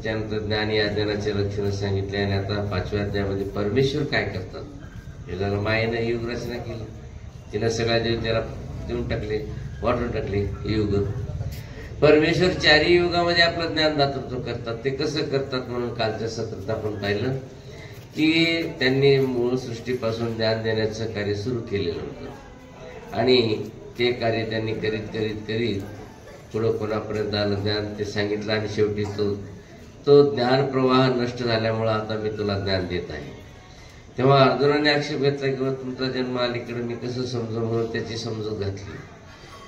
त्याच्यानंतर ज्ञानी अज्ञानाचे लक्षणं सांगितले आणि आता 5व्या अध्यायामध्ये परमेश्वर काय करतात हे झालं. मायेनं युग रचना केली, तिनं सगळ्या देव त्याला देऊन टाकले, वाटून टाकले युग. परमेश्वर 4 युगामध्ये आपलं ज्ञान दातृत्व करतात. ते कसं करतात म्हणून कालच्या सत्रात आपण पाहिलं की त्यांनी मूळ सृष्टीपासून ज्ञान देण्याचं कार्य सुरू केलेलं होतं आणि ते कार्य त्यांनी करीत करीत करीत पुढं कोणापर्यंत आलं ज्ञान ते सांगितलं आणि शेवटी तो ज्ञान प्रवाह नष्ट झाल्यामुळं आता मी तुला ज्ञान देत आहे. तेव्हा अर्जुनाने आक्षेप घेतला किंवा तुमचा जन्म अलीकडे मी कसं समजून म्हणून त्याची समजूत घातली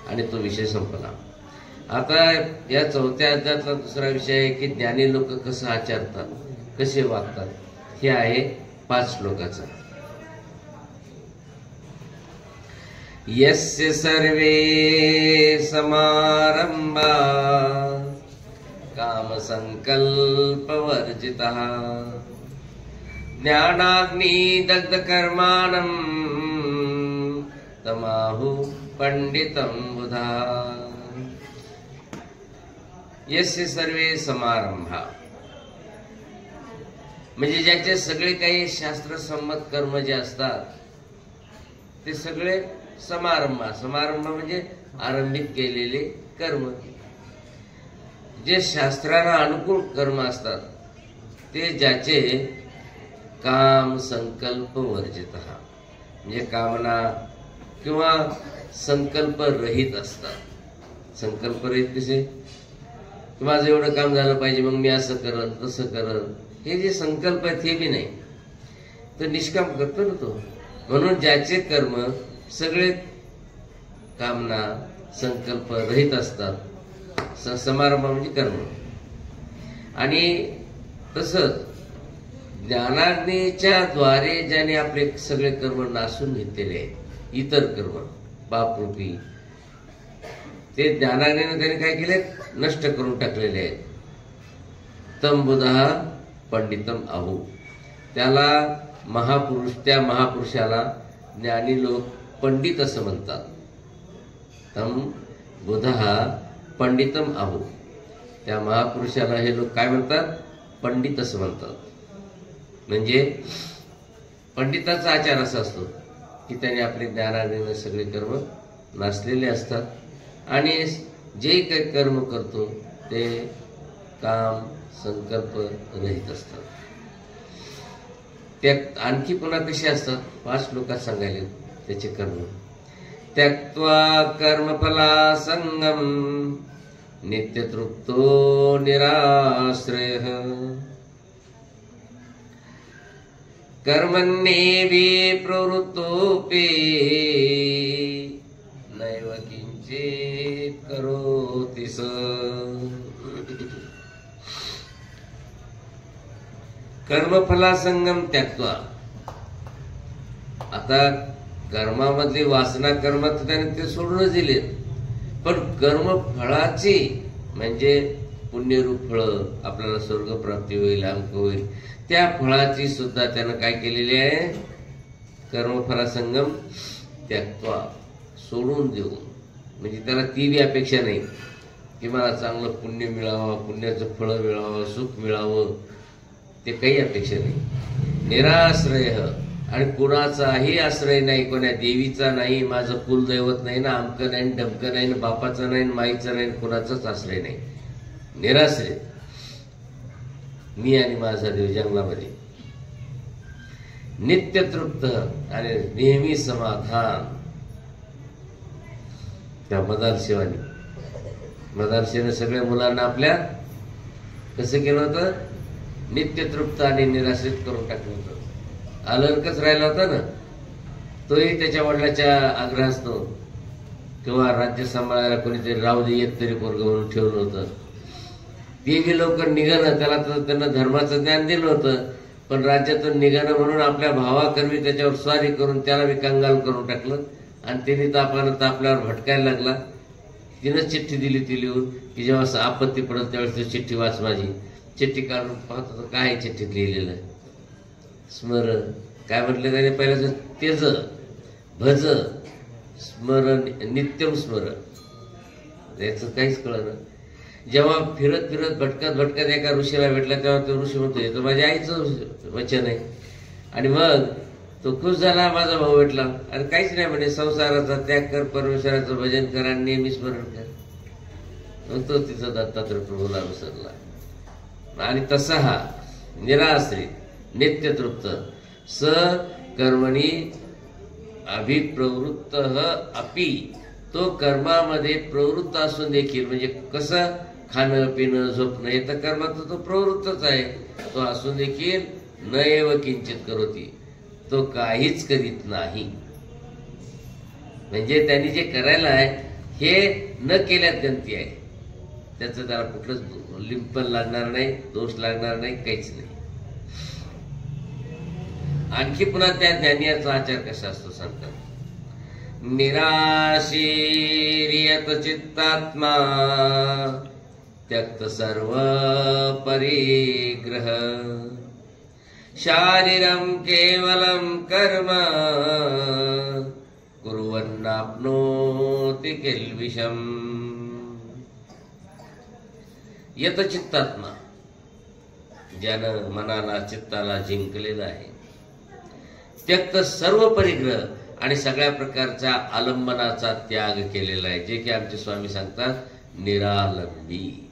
आणि तो विषय संपला. आता या 4थ्या अध्यायातला दुसरा विषय आहे की ज्ञानी लोक कसं आचरतात, कसे वागतात. हे आहे 5 श्लोकाचा. यस्य सर्वे समारंभा कामसंकल्पवर्जितः ज्ञानाग्नि दग्ध कर्माणं तमाहु पंडितं बुधा. यस्य सर्वे समारंभा म्हणजे ज्याचे सगळे काही शास्त्रसंमत कर्म जे असतात ते सगळे समारंभ. समारंभ म्हणजे आरंभित केलेले कर्म. जे शास्त्राला अनुकूल कर्म असतात ते ज्याचे काम संकल्प वर्जित म्हणजे कामना किंवा संकल्प रहित असतात. संकल्प रहित कसे, माझं एवढं काम झालं पाहिजे मग मी असं करन तसं करन, हे जे संकल्प आहेत हे बी नाही, तर निष्काम करतो ना तो. म्हणून ज्याचे कर्म सगळे कामना संकल्प रहित असतात, समारंभ म्हणजे कर्म. आणि तसंच ज्ञानाग्नीच्या द्वारे ज्याने आपले सगळे कर्म नासून घेतलेले आहेत, इतर कर्म पापरूपी, ते ज्ञानाग्नीने त्याने काय केले, नष्ट करून टाकलेले आहेत. तम बुधा पंडितम आहू, त्याला महापुरुष, त्या महापुरुषाला ज्ञानी लोक पंडित असं म्हणतात. तम बुधा पंडितम आहू, त्या महापुरुषाला हे लोक काय म्हणतात, पंडित असं म्हणतात. म्हणजे पंडिताचा आचार असा असतो की त्याने आपले ज्ञानाने सगळे कर्म नासलेले असतात आणि जे काही कर्म करतो ते काम संकल्प रहित असतात. त्या आणखी पुन्हा कसे असतात 5 श्लोकात सांगायले त्याचे कर्म. त्यक्त्वा कर्मफला संगम नित्यतृप्तो निराश्रयः कर्मण्येवि प्रवृत्तोऽपि नैव किंचित् करोति सः. कर्मफलासंगम त्यक्त्वा, आता कर्मामधली वासना कर्म तर त्याने ते सोडूनच दिलेत, पण कर्मफळाची म्हणजे पुण्यरूप फळं, आपल्याला स्वर्गप्राप्ती होईल, अंक होईल, त्या फळाची सुद्धा त्यानं काय केलेली आहे, कर्मफलासंगम त्यक्त्वा, सोडून देऊन. म्हणजे त्याला ती बी अपेक्षा नाही की मला चांगलं पुण्य मिळावं, पुण्याचं फळं मिळावं, सुख मिळावं, ते काही अपेक्षा नाही. निराश्रय, आणि कुणाचाही आश्रय नाही, कोण्या देवीचा नाही, माझं कुलदैवत नाही ना, अमकं नाही, डमकं नाही, बापाचा नाही, माईचा नाही, कुणाचाच आश्रय नाही. निराश्रय, मी आणि माझा देव जंगलामध्ये. नित्य तृप्त आणि नेहमी समाधान. त्या मदारशिवानी, मदारशीने सगळ्या मुलांना आपल्या कसं केलं होतं, नित्य तृप्त आणि निराश्रित करून टाकलं होतं. अलर्कच राहिला होता ना, तोही त्याच्या वडिलाच्या आग्रहास्तव किंवा राज्य सांभाळायला कोणीतरी राहू दे एक तरी पोरग म्हणून ठेवलं होतं. ते बी लवकर निघालं, त्याला तर त्यांना धर्माचं ज्ञान दिलं होतं, पण राज्यातून निघालं म्हणून आपल्या भावाकरवी त्याच्यावर स्वारी करून त्याला बी कंगाल करून टाकलं आणि त्याने तापानं तापल्यावर भटकायला लागला. तिनं चिठ्ठी दिली ती लिहून की जेव्हा आपत्ती पडत त्यावेळेस ती चिठ्ठी वाच. माझी चिठ्ठी काढून पाहतो काय चिठ्ठीत लिहिलेलं आहे, स्मरण काय म्हटलं त्याने पहिल्याच, तेज भज स्मरण नित्यम स्मरण, याचं काहीच कळलं. जेव्हा फिरत फिरत भटकत भटकत एका ऋषीला भेटला तेव्हा तो ऋषी म्हणतो हे तर माझ्या आईचं वचन आहे. आणि मग तो खुश झाला, माझा भाऊ भेटला. आणि काहीच नाही म्हणे, संसाराचा त्याग कर, परमेश्वराचं भजन कर आणि नेहमी स्मरण कर. मग तो तिचा दत्तात्रय प्रभूला अनुसरला. आणि तसा हा निराश्रित नित्यतृप्त स कर्मणी अभिप्रवृत्त अपि, तो कर्मामध्ये प्रवृत्त असून देखील, म्हणजे कसं खाणं पिणं झोपणं हे तर कर्मात तो प्रवृत्तच आहे, तो असून देखील न एव किंचित करोती, तो काहीच करीत नाही. म्हणजे त्यांनी जे करायला आहे हे न केल्यात गंती आहे, त्याचं त्याला कुठलंच लिंपण लागणार नाही, दोष लागणार नाही, काहीच नाही. आणखी पुन्हा त्या ज्ञानीचा आचार कसा असतो सांगतात. निराशीरियत चित्तात्मा त्यक्त सर्व परिग्रह शारीरम केवलम कर्म कुर्वन्नाप्नोति किल्बिषम. यत चित्तात्मा, ज्यानं मनाला चित्ताला जिंकलेलं आहे. त्यक्त सर्व परिग्रह, आणि सगळ्या प्रकारच्या आलंबनाचा त्याग केलेला आहे, जे की आमचे स्वामी सांगतात निरालंबी.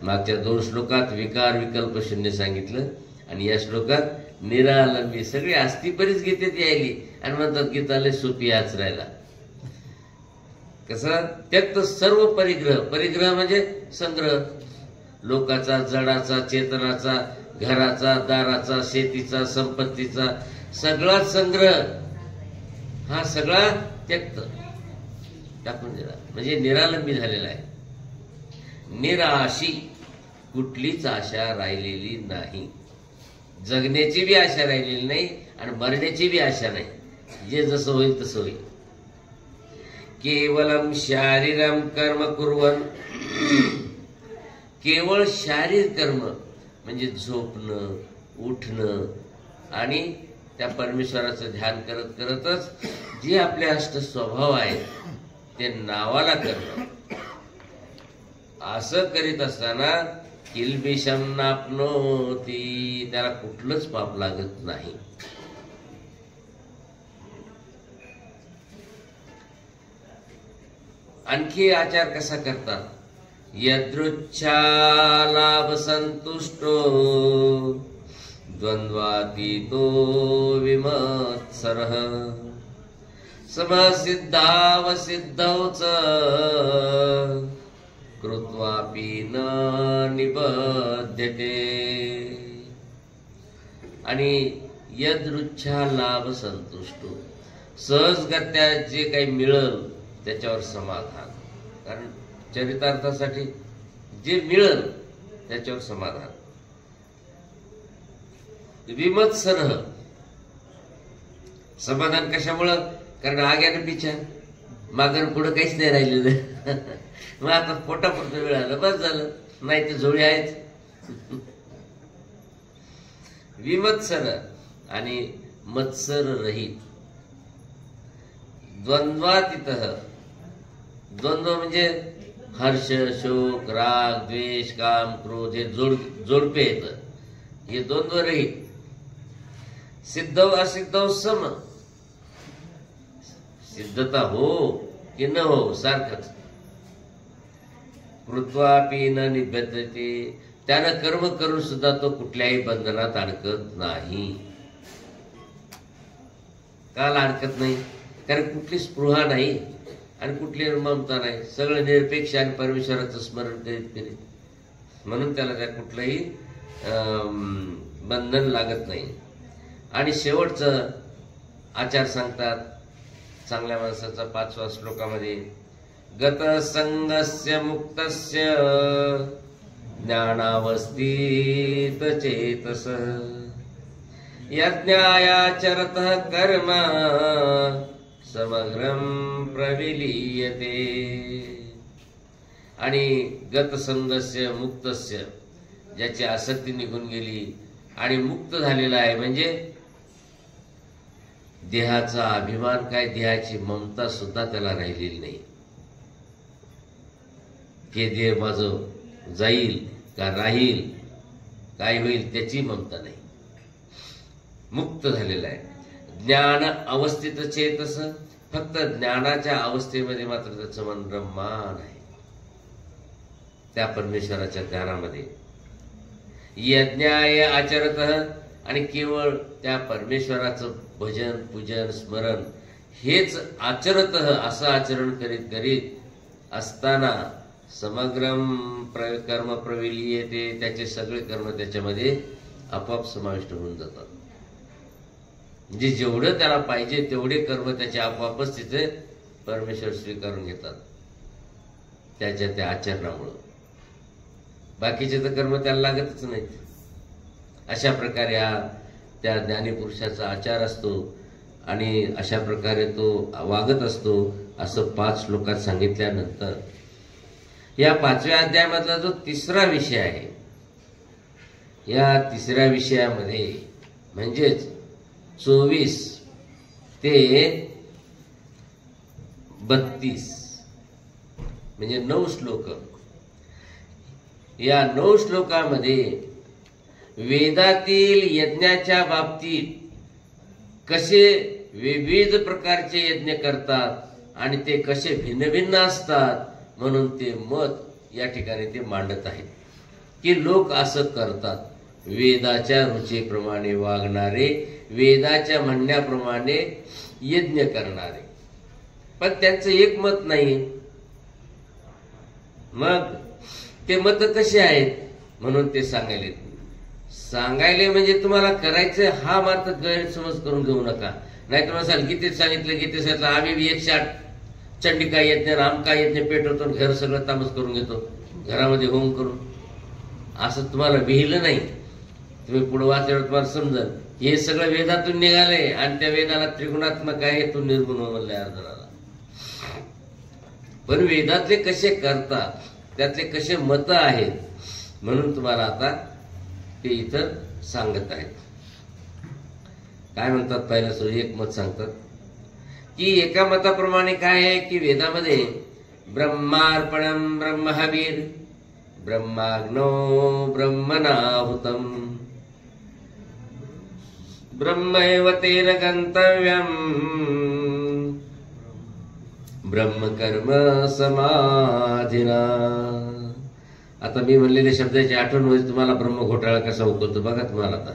मागच्या 2 श्लोकात विकार विकल्प शून्य सांगितलं, आणि या श्लोकात निरालंबी. सगळी अस्थिपरीच गीतेत यायली आणि म्हणतात गीताला सोपी आचरायला. कसं त्यक्त सर्व परिग्रह, परिग्रह म्हणजे संग्रह, लोकाचा, जडाचा, चेतनाचा, घराचा, दाराचा, शेतीचा, संपत्तीचा सगळा संग्रह, हा सगळा त्यक्त टाकून दिला, म्हणजे निरालंबी झालेला आहे. निराशी, कुठलीच आशा राहिलेली नाही, जगण्याची बी आशा राहिलेली नाही आणि मरण्याची बी आशा नाही, जे जसं होईल तसं होईल. केवलम शारीरम कर्म कुर्वन, केवळ शारीर कर्म म्हणजे झोपणं, उठणं आणि त्या परमेश्वराचं ध्यान करत करतच जे आपले अष्ट स्वभाव आहेत ते नावाला करणं. असं करीत असताना किल्बिषम नाप्नोति, त्याला कुठलंच पाप लागत नाही. आणखी आचार कसा करतात. यदृच्छा लाभ संतुष्टो द्वंद्वातीतो विमत्सरः समसिद्धावसिद्धौ च कृत्वापि न निबध्यते. आणि यदृच्छा लाभ संतुष्टो, सहजगत्या जे काही मिळल त्याच्यावर समाधान, कारण चरितार्थासाठी जे मिळल त्याच्यावर समाधान. विमत्सरः, समाधान कशामुळं, कारण आग्यानं पिछा, मागं पुढं काहीच नाही राहिलेलं. मग आता पोटापुरतं मिळालं बस झालं, नाही तर झोळी आहेच. विमत्सर आणि मत्सर रहित. द्वंद्वातीतः, द्वंद्व म्हणजे हर्ष, शोक, राग, द्वेष, काम, क्रोध हे जोडपे येतं, हे द्वंद्व रहित. सिद्धव असिद्धव सम, सिद्धता हो की न हो सारखंच. कृत्वापि न निबद्धते, त्यानं कर्म करून सुद्धा तो कुठल्याही बंधनात अडकत नाही. का अडकत नाही, कारण कुठली स्पृहा नाही आणि कुठली ममता नाही, सगळं निरपेक्ष आणि परमेश्वराचं स्मरण करीत करीत, म्हणून त्याला त्या कुठलंही बंधन लागत नाही. आणि शेवटचं आचार सांगतात चांगल्या माणसाचा 5व्या श्लोकामध्ये, गत संगस्य मुक्तस्य ज्ञानावस्थित चेतस यज्ञायाचरतः कर्म समग्रम प्रविलीयते. आणि गत संगस्य मुक्तस्य, ज्याची आसक्ती निघून गेली आणि मुक्त झालेला आहे, म्हणजे देहाचा अभिमान काय, देहाची ममता सुद्धा त्याला राहिलेली नाही. हे देह माझं जाईल का राहील, काय होईल त्याची ममता नाही, मुक्त झालेला आहे. ज्ञान अवस्थित चेतस, फक्त ज्ञानाच्या अवस्थेमध्ये मात्र त्याचं मन रममान आहे, त्या परमेश्वराच्या ज्ञानामध्ये. यज्ञाय आचरत, आणि केवळ त्या परमेश्वराचं भजन पूजन स्मरण हेच आचरत, असं आचरण करीत करीत असताना समग्रम कर्म प्रविलीयते, त्याचे सगळे कर्म त्याच्यामध्ये आपोआप समाविष्ट होऊन जातात. म्हणजे जेवढं त्याला पाहिजे तेवढे कर्म त्याचे आपोआपच तिथे परमेश्वर स्वीकारून घेतात त्याच्या त्या आचरणामुळं. बाकीचे तर कर्म त्याला लागतच नाहीत. अशा प्रकारे हा त्या ज्ञानीपुरुषाचा आचार असतो आणि अशा प्रकारे तो वागत असतो, असं 5 श्लोकात सांगितल्यानंतर या 5व्या अध्यायामधला जो 3रा विषय आहे, या 3ऱ्या विषयामध्ये म्हणजेच 24 ते 32 म्हणजे 9 श्लोक. या 9 श्लोकामध्ये वेदातील यज्ञाच्या बाबतीत कसे विविध प्रकारचे यज्ञ करतात आणि ते कसे भिन्न भिन्न असतात म्हणून ते मत या ठिकाणी ते मांडत आहेत की लोक असं करतात, वेदाच्या रुचीप्रमाणे वागणारे, वेदाच्या म्हणण्याप्रमाणे यज्ञ करणारे, पण त्यांचं एक मत नाही. मग ते मत कसे आहेत म्हणून ते सांगायले म्हणजे तुम्हाला करायचं हा मात्र गैरसमज करून घेऊ नका. नाही तर म्हणाल गीतेत सांगितलं, गीतेत सांगितलं आम्ही 108 चंडिका यज्ञ आमका यज्ञ पेटवतो, घर सगळं तामस करून घेतो, घरामध्ये होम करून, असं तुम्हाला विहिलं नाही. तुम्ही पुढे वाचल्यावर तुम्हाला समजल हे सगळं वेदातून निघाले आणि त्या वेदाला त्रिगुणात्मक आहे, तो निर्गुण म्हणलंय अर्जुनाला. पण वेदातले कसे करतात, त्यातले कसे मत आहेत म्हणून तुम्हाला आता ते इथं सांगत आहेत. काय म्हणतात, पहिलं एक मत सांगतात की एका मताप्रमाणे काय आहे की वेदामध्ये ब्रह्मार्पणम ब्रह्महवीर ब्रह्माग्नो ब्रह्मणाहुतम ब्रह्मैव तेन गंतव्यम ब्रह्मकर्म समाधिना. आता मी म्हणलेल्या शब्दाची आठवण होईल तुम्हाला. ब्रह्म घोटाळा कसा उकलतो बघा तुम्हाला. आता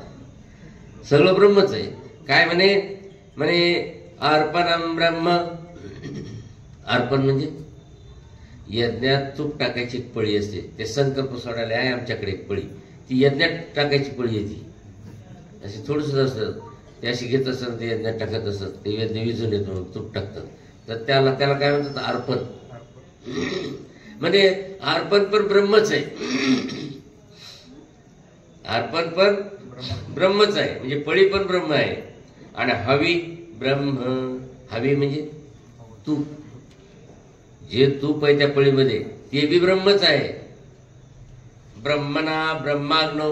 सगळं ब्रह्मच आहे. काय म्हणे अर्पणम ब्रह्म. अर्पण म्हणजे यज्ञात तूप टाकायची एक पळी असते, ते संकल्प सोडायला आहे आमच्याकडे एक पळी, ती यज्ञात टाकायची पळी येते. अशी थोडस असतं, ते अशी घेत असतात, ते यज्ञात टाकत असतात, ते यज्ञ विजून येतो तूप टाकतात, तर त्याला काय म्हणतात अर्पण. म्हणजे अर्पण पण ब्रह्मच आहे, अर्पण पण ब्रह्मच आहे, म्हणजे पळी पण ब्रह्म आहे. आणि हवी ब्रह्म, हवी म्हणजे तूप, जे तूप आहे त्या पळीमध्ये ते बी ब्रह्मच आहे. ब्रह्मणा ब्रह्माग्नो,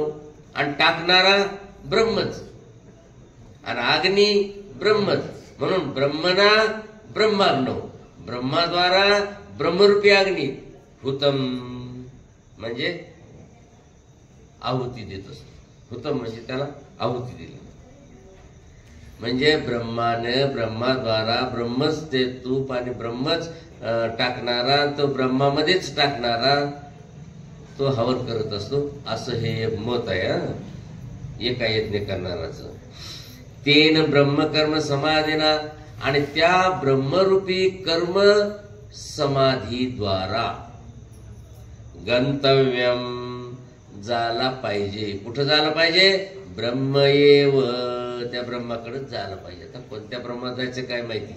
आणि टाकणारा ब्रह्मच, आणि अग्नी ब्रह्मच, म्हणून ब्रह्मणा ब्रह्माग्नो, ब्रह्माद्वारा ब्रह्मरूपी अग्नी, हुतम म्हणजे आहुती देत असतो. हुतम म्हणजे त्याला आहुती दिली, म्हणजे ब्रह्माद्वारा ब्रह्मच ते तूप आणि ब्रह्मच टाकणारा, तो ब्रह्मामध्येच टाकणारा तो हवन करत असतो, असं हे मत आहे एका यज्ञ करणाराचं. तेन ब्रह्मकर्म समाधीना, आणि त्या ब्रह्मरूपी कर्म समाधीद्वारा गंतव्यम झाला पाहिजे. कुठं झालं पाहिजे? ब्रह्मएव, त्या ब्रह्माकडेच जायला पाहिजे. आता कोणत्या ब्रह्मात जायचं काय माहिती.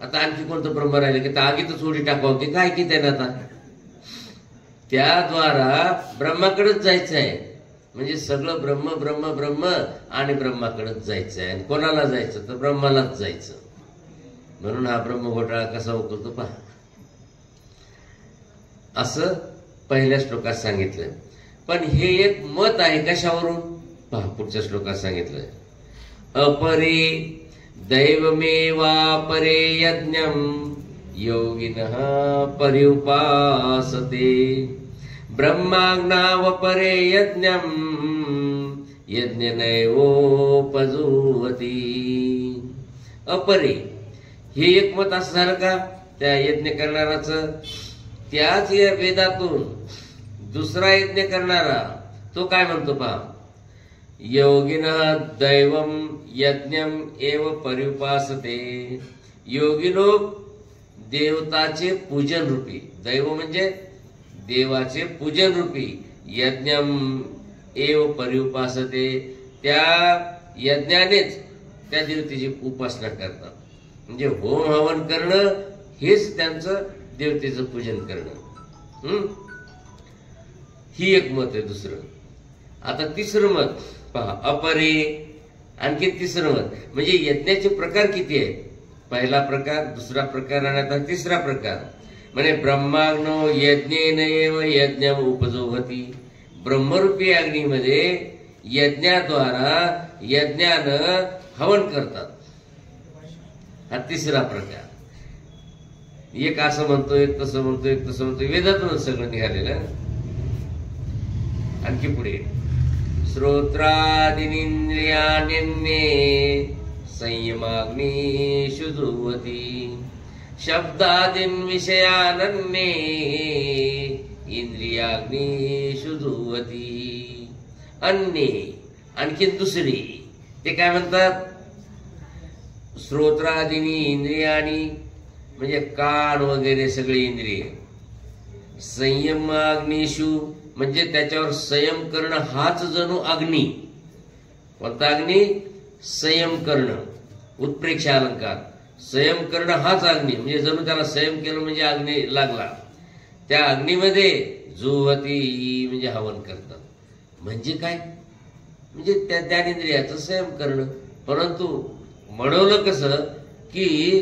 आता आणखी कोणतं ब्रह्म राहिलं की आगीतच उडी टाकावं की काय की त्यानं, आता त्याद्वारा ब्रह्माकडेच जायचं आहे. म्हणजे सगळं ब्रह्म ब्रह्म ब्रह्म आणि ब्रह्माकडेच जायचं आहे. आणि कोणाला जायचं तर ब्रह्मालाच जायचं. म्हणून हा ब्रह्म घोटाळा कसा उकलतो पहा, असं पहिल्या श्लोकात सांगितलं. पण हे एक मत आहे कशावरून पहा, पुढच्या श्लोकात सांगितलंय अपरे दैवमेवापरे यज्ञम योगिनः पर्युपासते ब्रह्माग्नावपरे यज्ञम यज्ञ नैवोपजुवती। अपरे हे एक मत असं झालं का त्या यज्ञ करणाराचं? त्याच या वेदातून दुसरा यज्ञ करणारा तो काय म्हणतो पहा, योगिनः दैवम यज्ञम एव पर्युपासते। योगी लोक देवताचे पूजन रूपी, दैव म्हणजे देवाचे पूजन रूपी यज्ञम एव पर्युपासते, त्या यज्ञानेच त्या देवतेची उपासना करतात। म्हणजे होम हवन करणं हेच त्यांचं देवतेचं पूजन करणं। ही एक मत आहे। दुसरं, आता तिसरं मत पहा, अपरे, आणखी तिसरं मत म्हणजे यज्ञाचे प्रकार किती आहेत? पहिला प्रकार, दुसरा प्रकार आणि आता तिसरा प्रकार म्हणजे ब्रह्माग्नो यज्ञेन एव यज्ञम उपजुवती। ब्रह्मरूपी अग्नीमध्ये यज्ञाद्वारा यज्ञानं हवन करतात, हा तिसरा प्रकार। एक असं म्हणतो, एक तसं म्हणतो, एक तसं म्हणतो, वेदातूनच सगळं निघालेलं। आणखी पुढे, श्रोत्रादीनिंद्रियाण्यन्ये संयमाग्निषु जुह्वति, शब्दादीन विषयानन्ये इंद्रियाग्निषु जुह्वति। अन्ये आणखी दुसरी, ते काय म्हणतात? श्रोत्रादीनी इंद्रियाणी म्हणजे कान वगैरे सगळे इंद्रिय, संयमाग्निषु म्हणजे त्याच्यावर संयम करणं, हाच जणू अग्नी। कोणता अग्नी? संयम करणं, उत्प्रेक्षा अलंकार। संयम करणं हाच अग्नी, म्हणजे जणू त्याला संयम केलं म्हणजे अग्नी लागला। त्या अग्नीमध्ये जुह्वती म्हणजे हवन करतात। म्हणजे काय? म्हणजे त्या ज्ञानेंद्रियाचं संयम करणं। परंतु म्हणवलं कसं की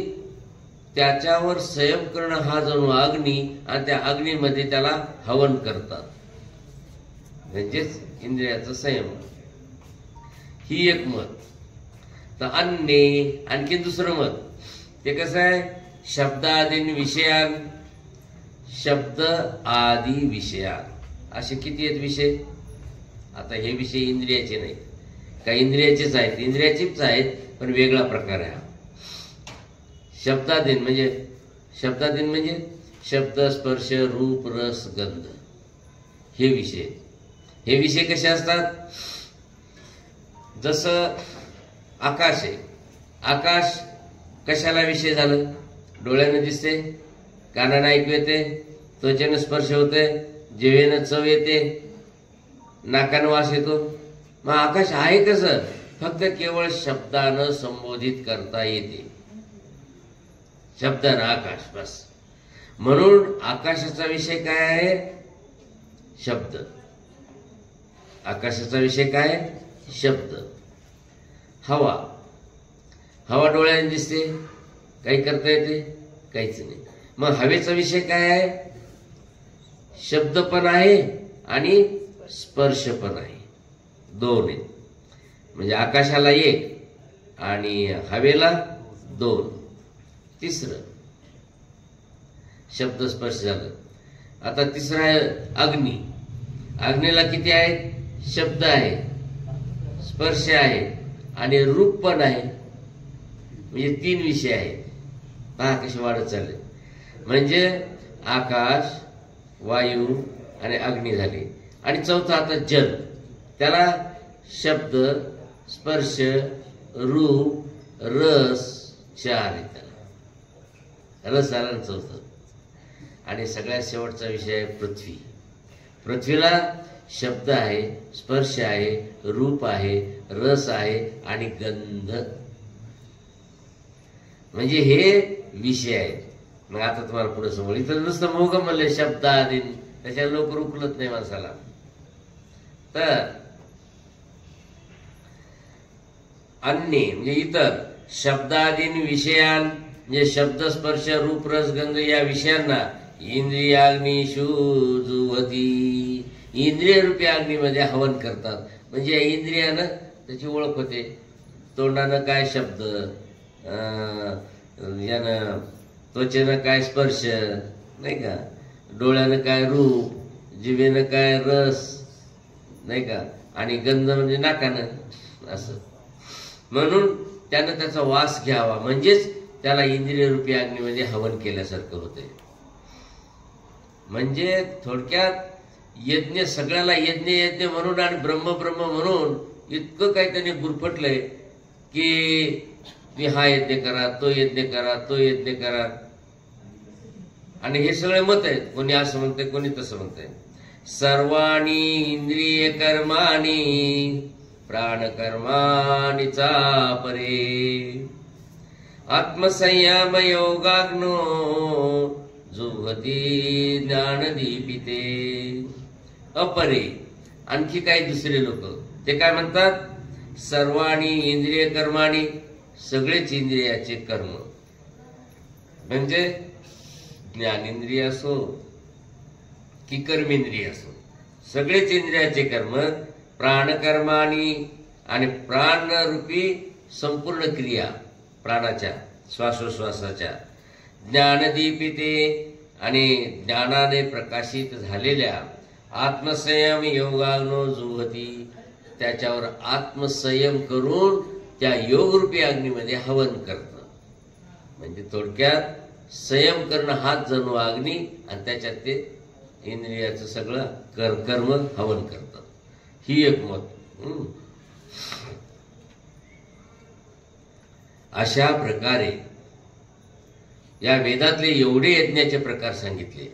त्याच्यावर संयम करणं हा जणू अग्नी, आणि त्या अग्नीमध्ये त्याला हवन करतात, म्हणजेच इंद्रियाचं संयम। ही एक मत। तर अन्य आणखी दुसरं मत, ते कसं आहे? शब्दादीन विषयान, शब्द आदी विषयान। असे किती आहेत विषय? आता हे विषय इंद्रियाचे नाहीत, काही इंद्रियाचेच आहेत, इंद्रियाचेच आहेत पण वेगळा प्रकार आहे। शब्दादीन म्हणजे शब्द, स्पर्श, रूप, रस, गंध हे विषय। हे विषय कसे असतात? जसं आकाश आहे, आकाश कशाला विषय झालं? डोळ्यानं दिसते, कानानं ऐकू येते, त्वचेनं स्पर्श होते, जिभेनं चव येते, नाकानं वास येतो। मग आकाश आहे कसं? फक्त केवळ शब्दानं संबोधित करता येते, शब्दानं आकाश, बस। म्हणून आकाशाचा विषय काय आहे? शब्द। आकाशाचा विषय काय? शब्द। हवा, हवा डोळ्याने दिसते, काही करता येते? काहीच नाही। मग हवेचा विषय काय आहे? शब्द पण आहे आणि स्पर्श पण आहे, दोन आहेत। म्हणजे आकाशाला एक आणि हवेला दोन। तिसरं शब्द स्पर्श झालं। आता तिसरं आहे अग्नी। अग्नीला किती आहेत? शब्द आहे, स्पर्श आहे आणि रूप पण आहे, म्हणजे तीन विषय आहेत। पहा कसे वाढत चालले। म्हणजे आकाश, वायू आणि अग्नी झाले, आणि चौथा आता जल, त्याला शब्द, स्पर्श, रूप, रस, चार आहेत, त्याला रस आला चौथं। आणि सगळ्यात शेवटचा विषय आहे पृथ्वी। पृथ्वीला शब्द आहे, स्पर्श आहे, रूप आहे, रस आहे आणि गंध, म्हणजे हे विषय आहेत। मग आता तुम्हाला पुढे समोर इथं नुसतं मोग म्हणले शब्द आदी, त्याच्या लवकर उकलत नाही माणसाला। तर अन्य म्हणजे इतर, शब्दादीन विषयान म्हणजे शब्द, स्पर्श, रूप, रस, गंध या विषयांना इंद्रियाग्निषु जुह्वति, इंद्रिय रूपी अग्नीमध्ये हवन करतात। म्हणजे या इंद्रियानं त्याची ओळख होते। तोंडानं काय शब्द, यानं त्वचेनं काय स्पर्श, नाही का, डोळ्यानं काय रूप, जिभेनं काय रस नाही का, आणि गंध म्हणजे नाकानं असं. म्हणून त्यानं त्याचा वास घ्यावा, म्हणजेच त्याला इंद्रिय रूपी अग्नीमध्ये हवन केल्यासारखं होतंय. म्हणजे थोडक्यात यज्ञ सगळ्याला यज्ञ यज्ञ म्हणून आणि ब्रह्म ब्रह्म म्हणून इतकं काही त्यांनी गुरफटलंय की तुम्ही हा यज्ञ करा, तो यज्ञ करा, तो यज्ञ करा. आणि हे सगळे मत आहेत, कोणी असं म्हणतंय, कोणी तसं म्हणतंय. सर्वाणी इंद्रिय कर्माणी प्राणकर्माणि चापरे आत्मसंयम योगाग्नो जुहती ज्ञानदीपिते. अपरे आणखी काही दुसरे लोक ते काय म्हणतात, सर्वाणी इंद्रिय कर्माणी, सगळेच इंद्रियाचे कर्म, म्हणजे ज्ञानेंद्रिय असो की कर्मेंद्रिय असो, सगळेच इंद्रियाचे कर्म, प्राणकर्माणी आणि प्राणरूपी संपूर्ण क्रिया प्राणाच्या श्वासोश्वासाच्या, ज्ञानदीपिते आणि ज्ञानाने प्रकाशित झालेल्या, आत्मसंयम योगाग्नो जुहती, त्याच्यावर आत्मसंयम करून त्या योगरूपी अग्नीमध्ये हवन करणं. म्हणजे थोडक्यात संयम करणं हाच जणू अग्नी, आणि त्याच्यात ते इंद्रियाचं सगळं कर्म हवन करतात. ही एक मत. अशा प्रकारे या वेदातले एवढे यज्ञाचे प्रकार सांगितले,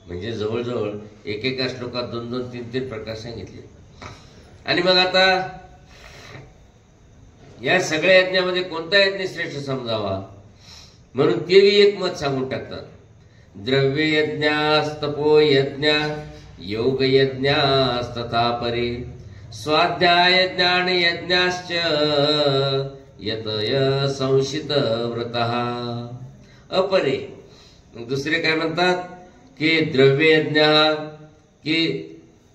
म्हणजे जवळजवळ एकेका श्लोकात 2-2, 3-3 प्रकार सांगितले. आणि मग आता या सगळ्या यज्ञामध्ये कोणता यज्ञ श्रेष्ठ समजावा, म्हणून तेही एक मत सांगून टाकतात. द्रव्य यज्ञास्तपो यज्ञ योग यज्ञास्तथा परे स्वाध्याय ज्ञान यज्ञाश्च यतय संशित व्रतः अपरे. दुसरे काय म्हणतात की द्रव्य यज्ञ, की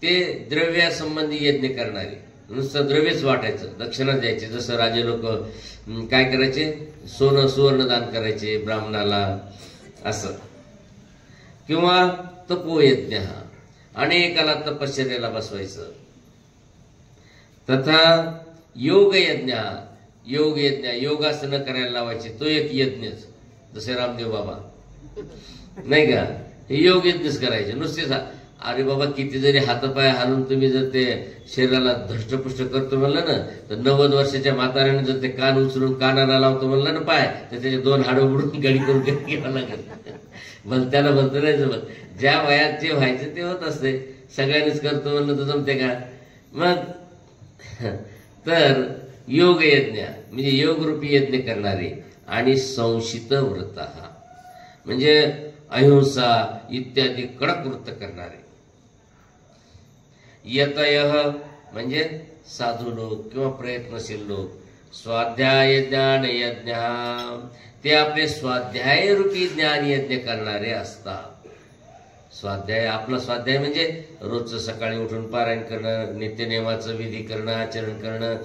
ते द्रव्यासंबंधी यज्ञ करणारे, नुसतं द्रव्यच वाटायचं, दक्षिणा द्यायचे. जसं राजे लोक काय करायचे, सोनं सुवर्ण दान करायचे ब्राह्मणाला असं. किंवा तपोयज्ञ, अनेकाला तपश्चर्याला बसवायचं. तथा योग यज्ञ, योग यज्ञ, योगासनं करायला लावायचे, तो एक यज्ञच. जसे रामदेव बाबा नाही का, हे योग यज्ञच करायचे नुसतेच. अरे बाबा, किती जरी हातपाय हालून तुम्ही जर ते शरीराला धष्टपुष्ट करतो म्हणलं ना, तर 90 वर्षाच्या म्हाताऱ्याने जर ते कान उचलून कानाला लावतो म्हणलं ना पाय, तर त्याचे 2 हाडं उडून गडी करून घ्यावं लागेल. भलत्याला भलतं नाही जमत. ज्या वयात जे व्हायचं ते होत असते. सगळ्यांनीच करतो म्हणलं तर जमते का मग. तर योग यज्ञ म्हणजे योगरूपी यज्ञ करणारे, आणि संशित व्रत म्हणजे अहिंसा इत्यादी कडक वृत्त करणारे. यतय म्हणजे साधू लोक किंवा प्रयत्नशील लोक. स्वाध्याय ज्ञान यज्ञ, ते आपले स्वाध्याय रूपी ज्ञान यज्ञ करणारे असतात. स्वाध्याय, आपला स्वाध्याय म्हणजे रोजचं सकाळी उठून पारायण करणं, नित्यनेमाचं विधी करणं, आचरण करणं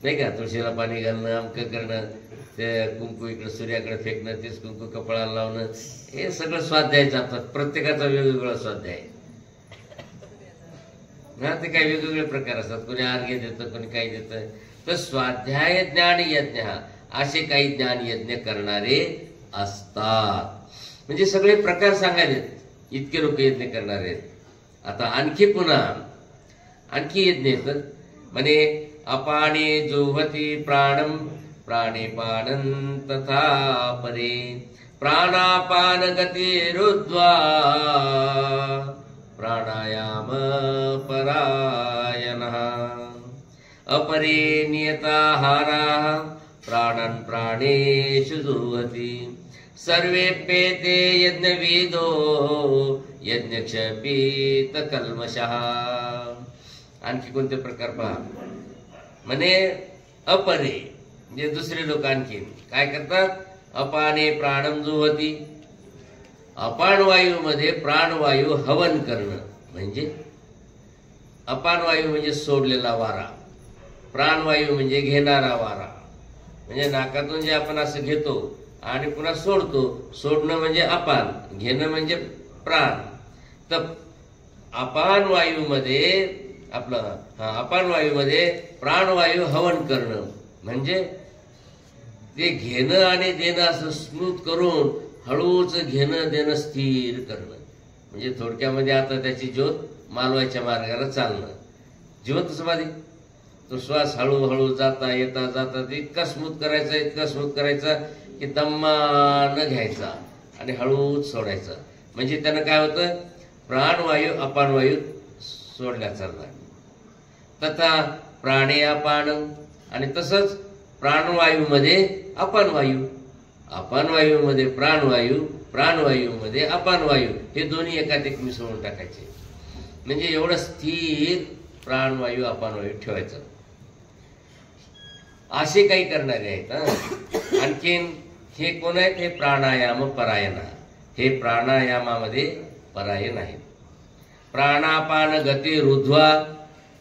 नाही का, तुळशीला पाणी घालणं, अमकं करणं, ते कुंकू इकडे सूर्याकडे फेकणं, तेच कुंकू कपाळाला लावणं, हे सगळं स्वाध्यायचं असतात. प्रत्येकाचा वेगवेगळा स्वाध्याय. हा, ते काही वेगवेगळे प्रकार असतात. कोणी अर्घ्य देतं, कोणी काही देतं. तर स्वाध्याय ज्ञान यज्ञ असे काही ज्ञान यज्ञ करणारे असतात. म्हणजे सगळे प्रकार सांगायचे, इतके लोक यज्ञ करणारे आहेत. आता आणखी पुन्हा आणखी यज्ञ येतं. म्हणे अपाने जुहती प्राणम प्राणे पानं तथा परे प्राणापान गतिरुद्ध्वा प्राणायाम परायणः अपरे नियताहाराः प्राणन् प्राणेषु जुह्वति सर्वेप्येते यज्ञविदो यज्ञक्षपित कल्मषः. आणखी कोणते प्रकार पहा. म्हणे अपरे म्हणजे दुसरे लोक आणखी काय करतात. अपाने प्राणम जुहती, अपान वायूमध्ये प्राणवायू हवन करणं. म्हणजे अपान वायू म्हणजे सोडलेला वारा, प्राणवायू म्हणजे घेणारा वारा. म्हणजे नाकातून जे आपण असं घेतो आणि पुन्हा सोडतो. सोडणं म्हणजे अपान, घेणं म्हणजे प्राण. तर अपान वायूमध्ये अपान वायूमध्ये प्राणवायू हवन करणं म्हणजे ते घेणं आणि देणं असं स्मूथ करून हळूच घेणं देणं स्थिर करणं. म्हणजे थोडक्यामध्ये आता त्याची ज्योत मालवायच्या मार्गाला चालणं. जिवंत समाधी तो श्वास हळूहळू जाता येता जाता इतका स्मूथ करायचा की दम्मानं घ्यायचा आणि हळूच सोडायचा. म्हणजे त्यानं काय होतं, प्राणवायू अपानवायू सोडल्या चालला. तथा प्राणे अपान आणि तसंच प्राणवायूमध्ये अपानवायू, अपानवायूमध्ये प्राणवायू, प्राणवायूमध्ये अपानवायू हे दोन्ही एकात एक मिसळून टाकायचे. म्हणजे एवढं स्थिर प्राणवायू अपानवायू ठेवायचं. असे काही करणारे आहेत. आणखीन हे कोण आहेत, हे प्राणायाम परायण. हे प्राणायामामध्ये परायण आहेत. प्राणापान गती रुध्वा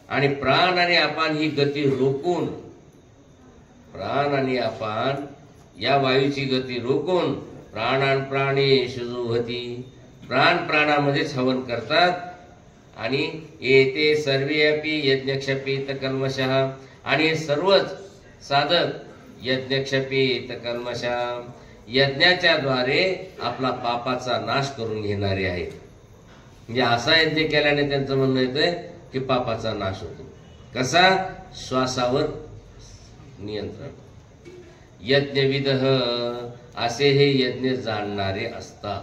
आणि प्राण आणि अपान ही गती रोखून, प्राण आणि अपान या वायूची गती रोखून प्राणान प्राणेषु जुह्वति, प्राण प्राणामध्येच हवन करतात. आणि एते सर्वे अपि यज्ञक्षपित कल्मषः आणि सर्वच साधक यज्ञक्षपित कल्मषः यज्ञाच्या द्वारे आपला पापाचा नाश करून घेणारे आहेत. म्हणजे असा यज्ञ केल्याने त्यांचं म्हणणं येतंय की पापाचा नाश होतो. कसा? श्वासावर नियंत्रण. यज्ञविदः असे हे यज्ञ जाणणारे असतात.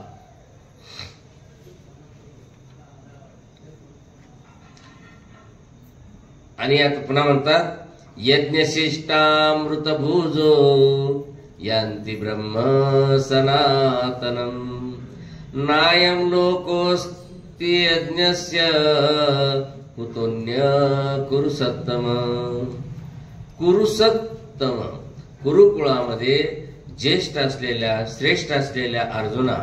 आणि आता पुन्हा म्हणतात यज्ञशिष्टामृत भुजो यांती ब्रह्म सनातनम नायं लोकोस्ति यज्ञस्य कुतोन्य कुरुसत्तम. कुरुसत्तम कुरुकुळामध्ये ज्येष्ठ असलेल्या श्रेष्ठ असलेल्या अर्जुना,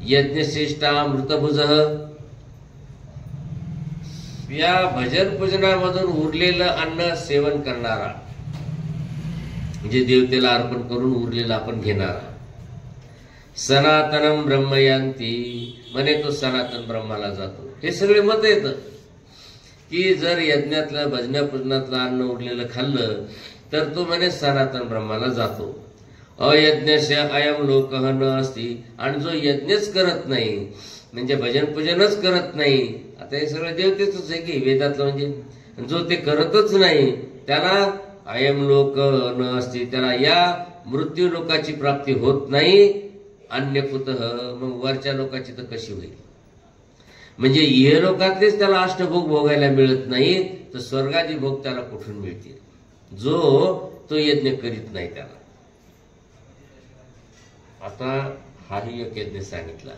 यज्ञश्रेष्ठामृतभुज या भजन पूजनामधून उरलेलं अन्न सेवन करणारा, जे देवतेला अर्पण करून उरलेलं आपण घेणारा. सनातनम ब्रह्मयांती म्हणे तो सनातन ब्रह्माला जातो. हे सगळे मत येतं की जर यज्ञातलं भजना पूजनातलं अन्न उरलेलं खाल्लं तर तो म्हणे सनातन ब्रह्माला जातो. अयज्ञस्य अयम लोकः न अस्ति आणि जो यज्ञच करत नाही म्हणजे भजन पूजनच करत नाही, आता हे सगळं देवतेच आहे की वेदातलं, म्हणजे जो ते करतच नाही त्याला अयम लोक न अस्ति, त्याला या मृत्यू लोकाची प्राप्ती होत नाही. अन्य कुतः मग वरच्या लोकाची तर कशी होईल? म्हणजे ये लोकातलेच त्याला अष्टभोग भोगायला मिळत नाही तर स्वर्गादी भोग त्याला कुठून मिळतील? जो तो यज्ञ करीत नाही त्याला. आता हाही एक यज्ञ सांगितला.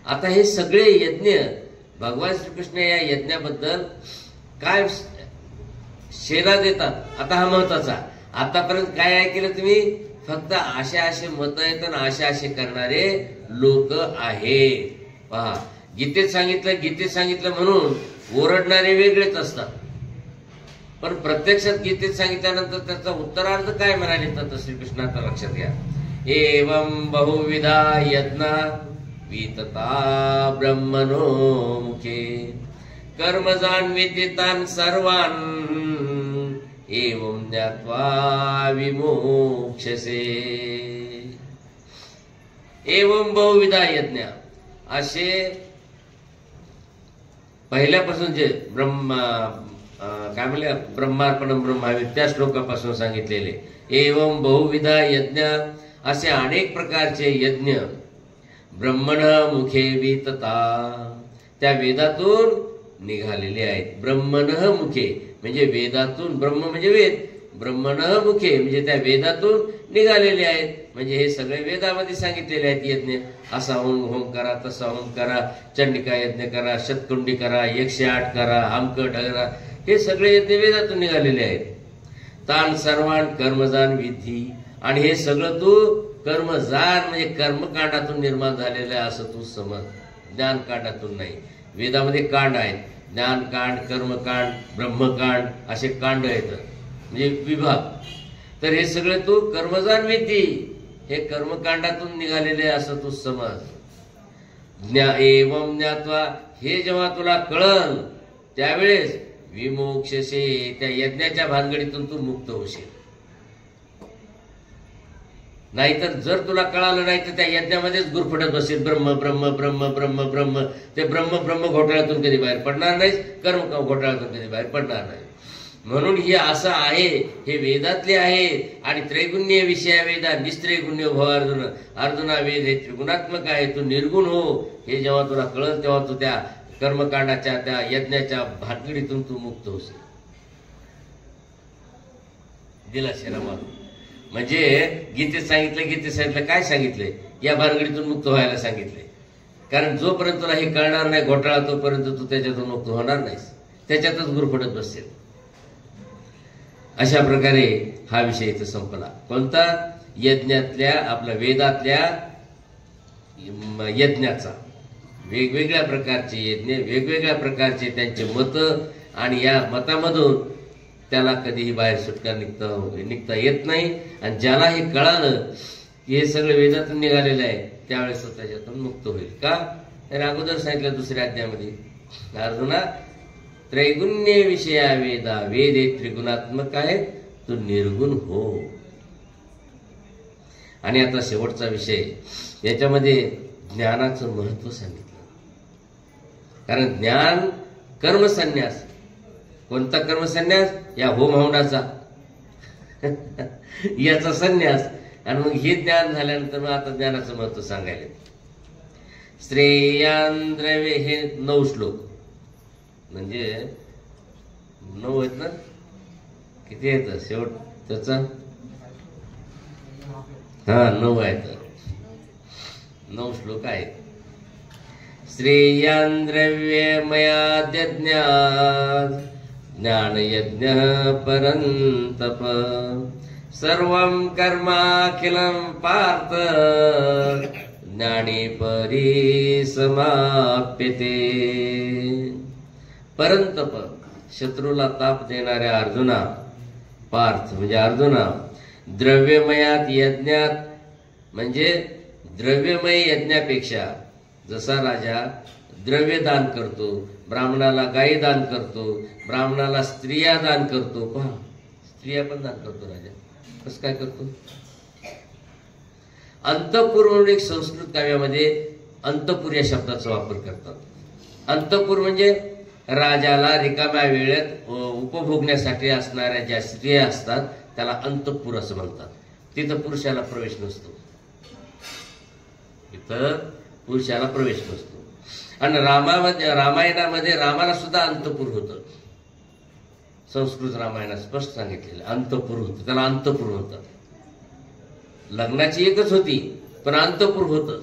आता हे सगळे यज्ञ भगवान श्रीकृष्ण या यज्ञाबद्दल काय शेरा देतात. आता हा महत्वाचा. आतापर्यंत काय ऐकलं तुम्ही? फक्त असे मत आहेत आणि असे करणारे लोक आहेत. पहा, गीतेत सांगितलं म्हणून ओरडणारे वेगळेच असतात, पण प्रत्यक्षात गीतेत सांगितल्यानंतर त्याचा उत्तरार्थ काय म्हणाले तर श्रीकृष्णाचा लक्षात घ्या. एवं बहुविधा यज्ञ वितता ब्रह्मणो मुखे कर्मजान विदितान सर्वान् एवं ज्ञात्वा विमोक्षसे. एवं बहुविधा यज्ञ असे पहिल्यापासून जे काय म्हणले ब्रह्मार्पणम ब्रह्मावे त्या श्लोकापासून सांगितलेले एवं बहुविधा यज्ञ असे अनेक प्रकारचे यज्ञ ब्रह्मण मुखे वितता त्या वेदातून निघालेले आहेत. ब्रह्मण मुखे म्हणजे वेदातून, ब्रह्म म्हणजे वेद, ब्रह्मण मुखे म्हणजे त्या वेदातून निघालेले आहेत. म्हणजे हे सगळे वेदामध्ये सांगितलेले आहेत यज्ञ. असा होम करा, तसा होम करा, चंडिका यज्ञ करा, शतकुंडी करा, 108 करा, आमकट करा, हे सगळे यज्ञ वेदातून निघालेले आहेत. तान सर्वान कर्मजान विधी आणि हे सगळं तू कर्मजान म्हणजे कर्मकांडातून निर्माण झालेलं आहे असं तू समज, ज्ञानकांडातून नाही. वेदामध्ये कांड आहेत, ज्ञानकांड, कर्मकांड, ब्रह्मकांड असे कांड आहेत म्हणजे विभाग. तर हे सगळे तू कर्मजान विधी हे कर्मकांडातून निघालेले असं तू समज. एवं ज्ञात्वा हे जेव्हा तुला कळल त्यावेळेस विमोक्षसे, त्या यज्ञाच्या भानगडीतून तू मुक्त होशील. नाहीतर जर तुला कळालं नाही तर त्या यज्ञामध्येच गुरफटत बसेल. ब्रह्म ब्रह्म ब्रह्म ब्रह्म ब्रह्म. ते ब्रह्म ब्रह्म घोटाळ्यातून कधी बाहेर पडणार नाहीस, कर्म घोटाळ्यातून कधी बाहेर पडणार नाही. म्हणून हे असं आहे, हे वेदातले आहे. आणि त्रैगुण्य विषय वेदा निस्त्रैगुण्य भव अर्जुन. अर्जुना वेद हे त्रिगुणात्मक आहे, तू निर्गुण हो. हे जेव्हा तुला कळल तेव्हा तू त्या कर्मकांडाच्या त्या यज्ञाच्या भानगडीतून तू मुक्त होशील. दिला शेरामा. म्हणजे गीतेत सांगितलं काय सांगितलंय? या भानगडीतून मुक्त व्हायला सांगितलंय. कारण जोपर्यंत तुला हे कळणार नाही घोटाळा, तोपर्यंत तू त्याच्यातून मुक्त होणार नाहीस, त्याच्यातच गुरफटत बसेल. अशा प्रकारे हा विषय इथं संपला. कोणता? यज्ञातल्या, आपल्या वेदातल्या यज्ञाचा. वेगवेगळ्या प्रकारचे यज्ञ, वेगवेगळ्या प्रकारचे त्यांचे मत, आणि या मतामधून त्याला कधीही बाहेर सुटका निघता येत नाही. आणि ज्याला हे कळालं की हे सगळं वेदातून निघालेलं आहे, त्यावेळेस तो त्याच्यातून मुक्त होईल. का? तर अगोदर सांगितलं दुसऱ्या अध्यायामध्ये, अर्जुना त्रैगुण्य विषया वेदा, वेद हे त्रिगुणात्मक आहे, तू निर्गुण हो. आणि आता शेवटचा विषय, याच्यामध्ये ज्ञानाचं महत्व सांगितलं. कारण ज्ञान कर्मसन्यास. कोणता कर्मसन्यास? या होम हवनाचा याचा संन्यास. आणि मग हे ज्ञान झाल्यानंतर मग आता ज्ञानाचं महत्व सांगायला. श्रेयान द्रव्य, हे 9 श्लोक, म्हणजे 9 आहेत ना? किती येतं शेवट त्याचा? 9 आहेत. 9 श्लोक आहेत. श्रेयान द्रव्यमयाद्यज्ञात् ज्ञान यज्ञ परन्तप सर्वं कर्माखिलं पार्थ ज्ञानी परिसमाप्यते. परंतप, शत्रूला ताप देणाऱ्या अर्जुना, पार्थ म्हणजे अर्जुना, द्रव्यमयात यज्ञात, म्हणजे द्रव्यमय यज्ञापेक्षा, जसा राजा द्रव्य दान करतो, ब्राह्मणाला गायी दान करतो, ब्राह्मणाला स्त्रिया दान करतो. पहा, स्त्रिया पण दान करतो राजा. कसं काय करतो? अंतःपुर म्हणून एक संस्कृत काव्यामध्ये अंतःपुर या शब्दाचा वापर करतात. अंतःपुर म्हणजे राजाला रिकाम्या वेळेत उपभोगण्यासाठी असणाऱ्या ज्या स्त्रिया असतात त्याला अंतःपुर असं म्हणतात. तिथं पुरुषाला प्रवेश नसतो. तिथं पुरुषाला प्रवेश नसतो. आणि रामायणामध्ये रामाला सुद्धा अंतःपुर होतं. संस्कृत रामायणात स्पष्ट सांगितलेलं अंतःपुर होतं. त्याला अंतःपुर म्हणतात. लग्नाची एकच होती पण अंतःपुर होतं.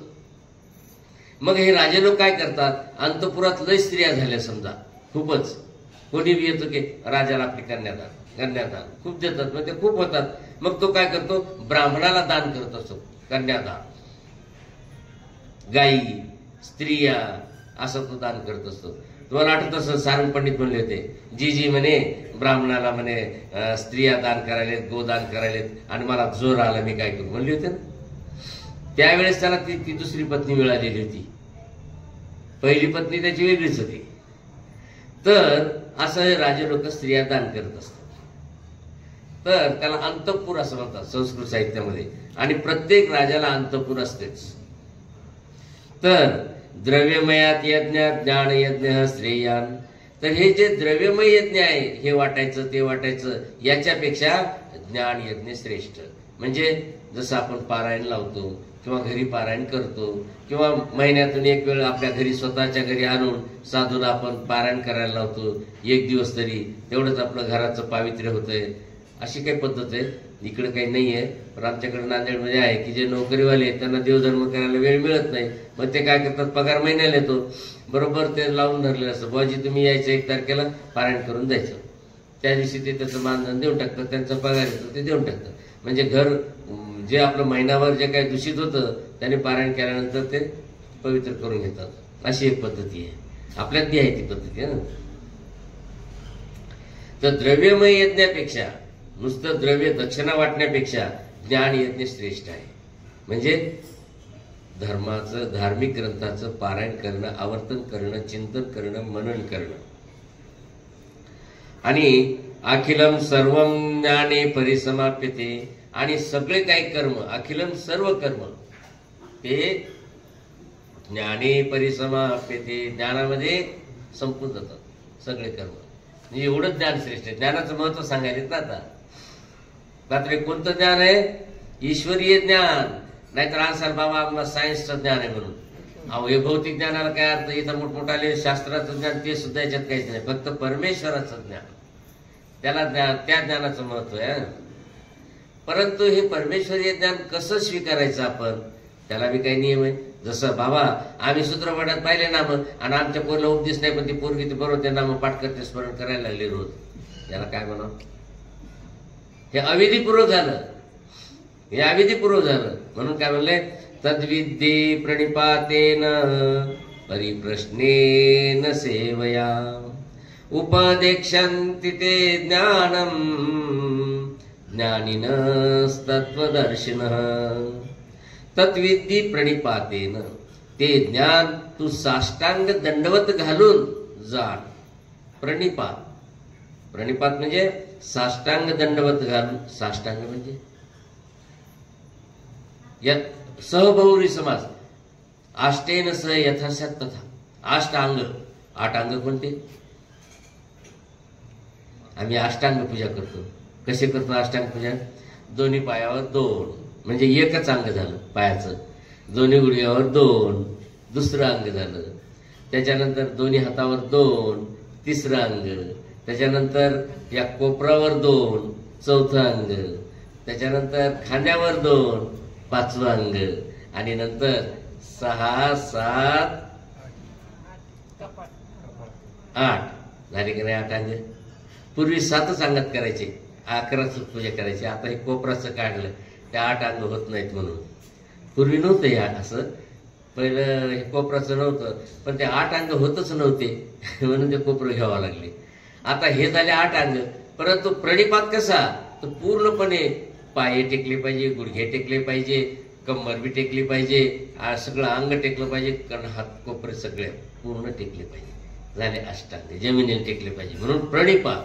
मग हे राजे लोक काय करतात? अंतःपुरात लय स्त्रिया झाल्या समजा, खूपच, कोणी येतो की राजाला आपली कन्यादान खूप देतात, मग ते खूप होतात. मग तो काय करतो? ब्राह्मणाला दान करत असतो, कन्यादान, गायी, स्त्रिया, असं तो दान करत असतो. तुम्हाला आठवत असं सारंग पंडित म्हणले होते, जी म्हणे ब्राह्मणाला म्हणे स्त्रिया दान करायलेत, गोदान करायलेत, आणि मला जोर आला, मी काय करू म्हणले होते ना. त्यावेळेस त्याला ती दुसरी पत्नी मिळालेली होती. पहिली पत्नी त्याची वेगळीच होती. तर असं हे राजे लोक स्त्रिया दान करत असतात. तर त्याला अंतःपुर असं म्हणतात संस्कृत साहित्यामध्ये. आणि प्रत्येक राजाला अंतःपुर असतेच. तर द्रव्यमयात यज्ञात ज्ञान यज्ञ श्रेयान. तर हे जे द्रव्यमय यज्ञ आहे हे वाटायचं ते वाटायचं, याच्यापेक्षा ज्ञान यज्ञ श्रेष्ठ. म्हणजे जसं आपण पारायण लावतो किंवा घरी पारायण करतो, किंवा महिन्यातून एक वेळ आपल्या घरी स्वतःच्या घरी आणून साधूला आपण पारायण करायला लावतो 1 दिवस तरी, तेवढंच आपलं घराचं पावित्र्य होतंय. अशी काही पद्धत आहे. इकडे काही नाहीये, पण आमच्याकडे नांदेडमध्ये आहे की जे नोकरीवाले आहेत त्यांना देवधर्म करायला वेळ मिळत नाही. मग ते काय करतात? पगार महिन्याला येतो, बरोबर ते लावून धरलेलं असतं, बुवाजी तुम्ही यायचं 1 तारखेला पारायण करून जायचं. त्या दिवशी ते त्याचं मानधन देऊन टाकतात, त्यांचा पगार येतो ते देऊन टाकतात. म्हणजे घर जे आपलं महिनाभर जे काही दूषित होतं त्याने पारायण केल्यानंतर ते पवित्र करून घेतात. अशी एक पद्धती आहे. आपल्यात बी आहे ती पद्धती. तर द्रव्यमय यज्ञापेक्षा, नुसतं द्रव्य दक्षिणा वाटण्यापेक्षा ज्ञान यज्ञ श्रेष्ठ आहे. म्हणजे धर्माचं, धार्मिक ग्रंथाचं पारायण करणं, आवर्तन करणं, चिंतन करणं, मनन करणं. आणि अखिलम सर्वं ज्ञाने परिसमाप्यते, आणि सगळे काही कर्म, अखिलम सर्व कर्म ते ज्ञाने परिसमाप्यते, ज्ञानामध्ये संपून जातात सगळे कर्म. म्हणजे एवढं ज्ञान श्रेष्ठ आहे. ज्ञानाचं महत्व सांगायला ना आता. मात्र कोणतं ज्ञान आहे? ईश्वरीय ज्ञान. नाहीतर असाल बाबा आम्हाला सायन्सचं ज्ञान आहे म्हणून. अहो हे भौतिक ज्ञानाला काय अर्थ? इथं मोठमोठाले शास्त्राचं ज्ञान ते सुद्धा याच्यात काहीच नाही. फक्त परमेश्वराचं ज्ञान, त्याला ज्ञान, त्या ज्ञानाचं महत्व आहे. परंतु हे परमेश्वरीय ज्ञान कसं स्वीकारायचं आपण, त्याला बी काही नियम आहे. जसं बाबा आम्ही सूत्रपाठात पाहिले नाम, आणि आमच्या पोरला उपदेश नाही, पण ती पोरगी ते बरोबर ते नाम पाठ करते, स्मरण करायला लागले रोज. याला काय म्हणावं? हे अविधीपूर्वक झालं, हे अविधीपूर्वक झालं. म्हणून काय म्हणले? तद्विद्ये प्रणिपातेन परिप्रश्नेन सेवया उपदेक्षन्ति ते ज्ञानम् ज्ञानिनस्तत्त्वदर्शिनः. तत्विद्ये प्रणिपातेन, ते ज्ञान तू साष्टांग दंडवत घालून जाण. प्रणिपात, प्रणिपात म्हणजे साष्टांग दंडवत घालून. साष्टांग म्हणजे यात सहबहुरी समास. आष्टेन सह यथासात तथा. अष्टांग, 8 अंग कोणते? आम्ही अष्टांग पूजा करतो. कसे करतो अष्टांग पूजा? दोन्ही पायावर 2, म्हणजे एकच अंग झालं पायाचं. दोन्ही गुडघ्यावर 2, दुसरं अंग झालं. त्याच्यानंतर दोन्ही हातावर 2, तिसरं अंग. त्याच्यानंतर या कोपरावर 2, चौथं अंग. त्याच्यानंतर खांद्यावर 2, 5वं अंग. आणि नंतर 6, 7, 8 झाले की नाही 8 अंग. पूर्वी 7च अंगात करायचे, 11च पूजा करायची. आता हे कोपराचं काढलं, ते 8 अंग होत नाहीत म्हणून. पूर्वी नव्हतं हे असं, पहिलं हे कोपराचं नव्हतं, पण ते 8 अंग होतच नव्हते म्हणून ते कोपरं घ्यावं लागले. आता हे झाले 8 अंग. परंतु प्रणिपात कसा? तर पूर्णपणे पाय टेकले पाहिजे, गुडघे टेकले पाहिजे, कंबर बी टेकली पाहिजे, सगळं अंग टेकलं पाहिजे, कारण हात कोपरे सगळे पूर्ण टेकले पाहिजे. झाले अष्टांग, जमिनीला टेकले पाहिजे. म्हणून प्रणिपात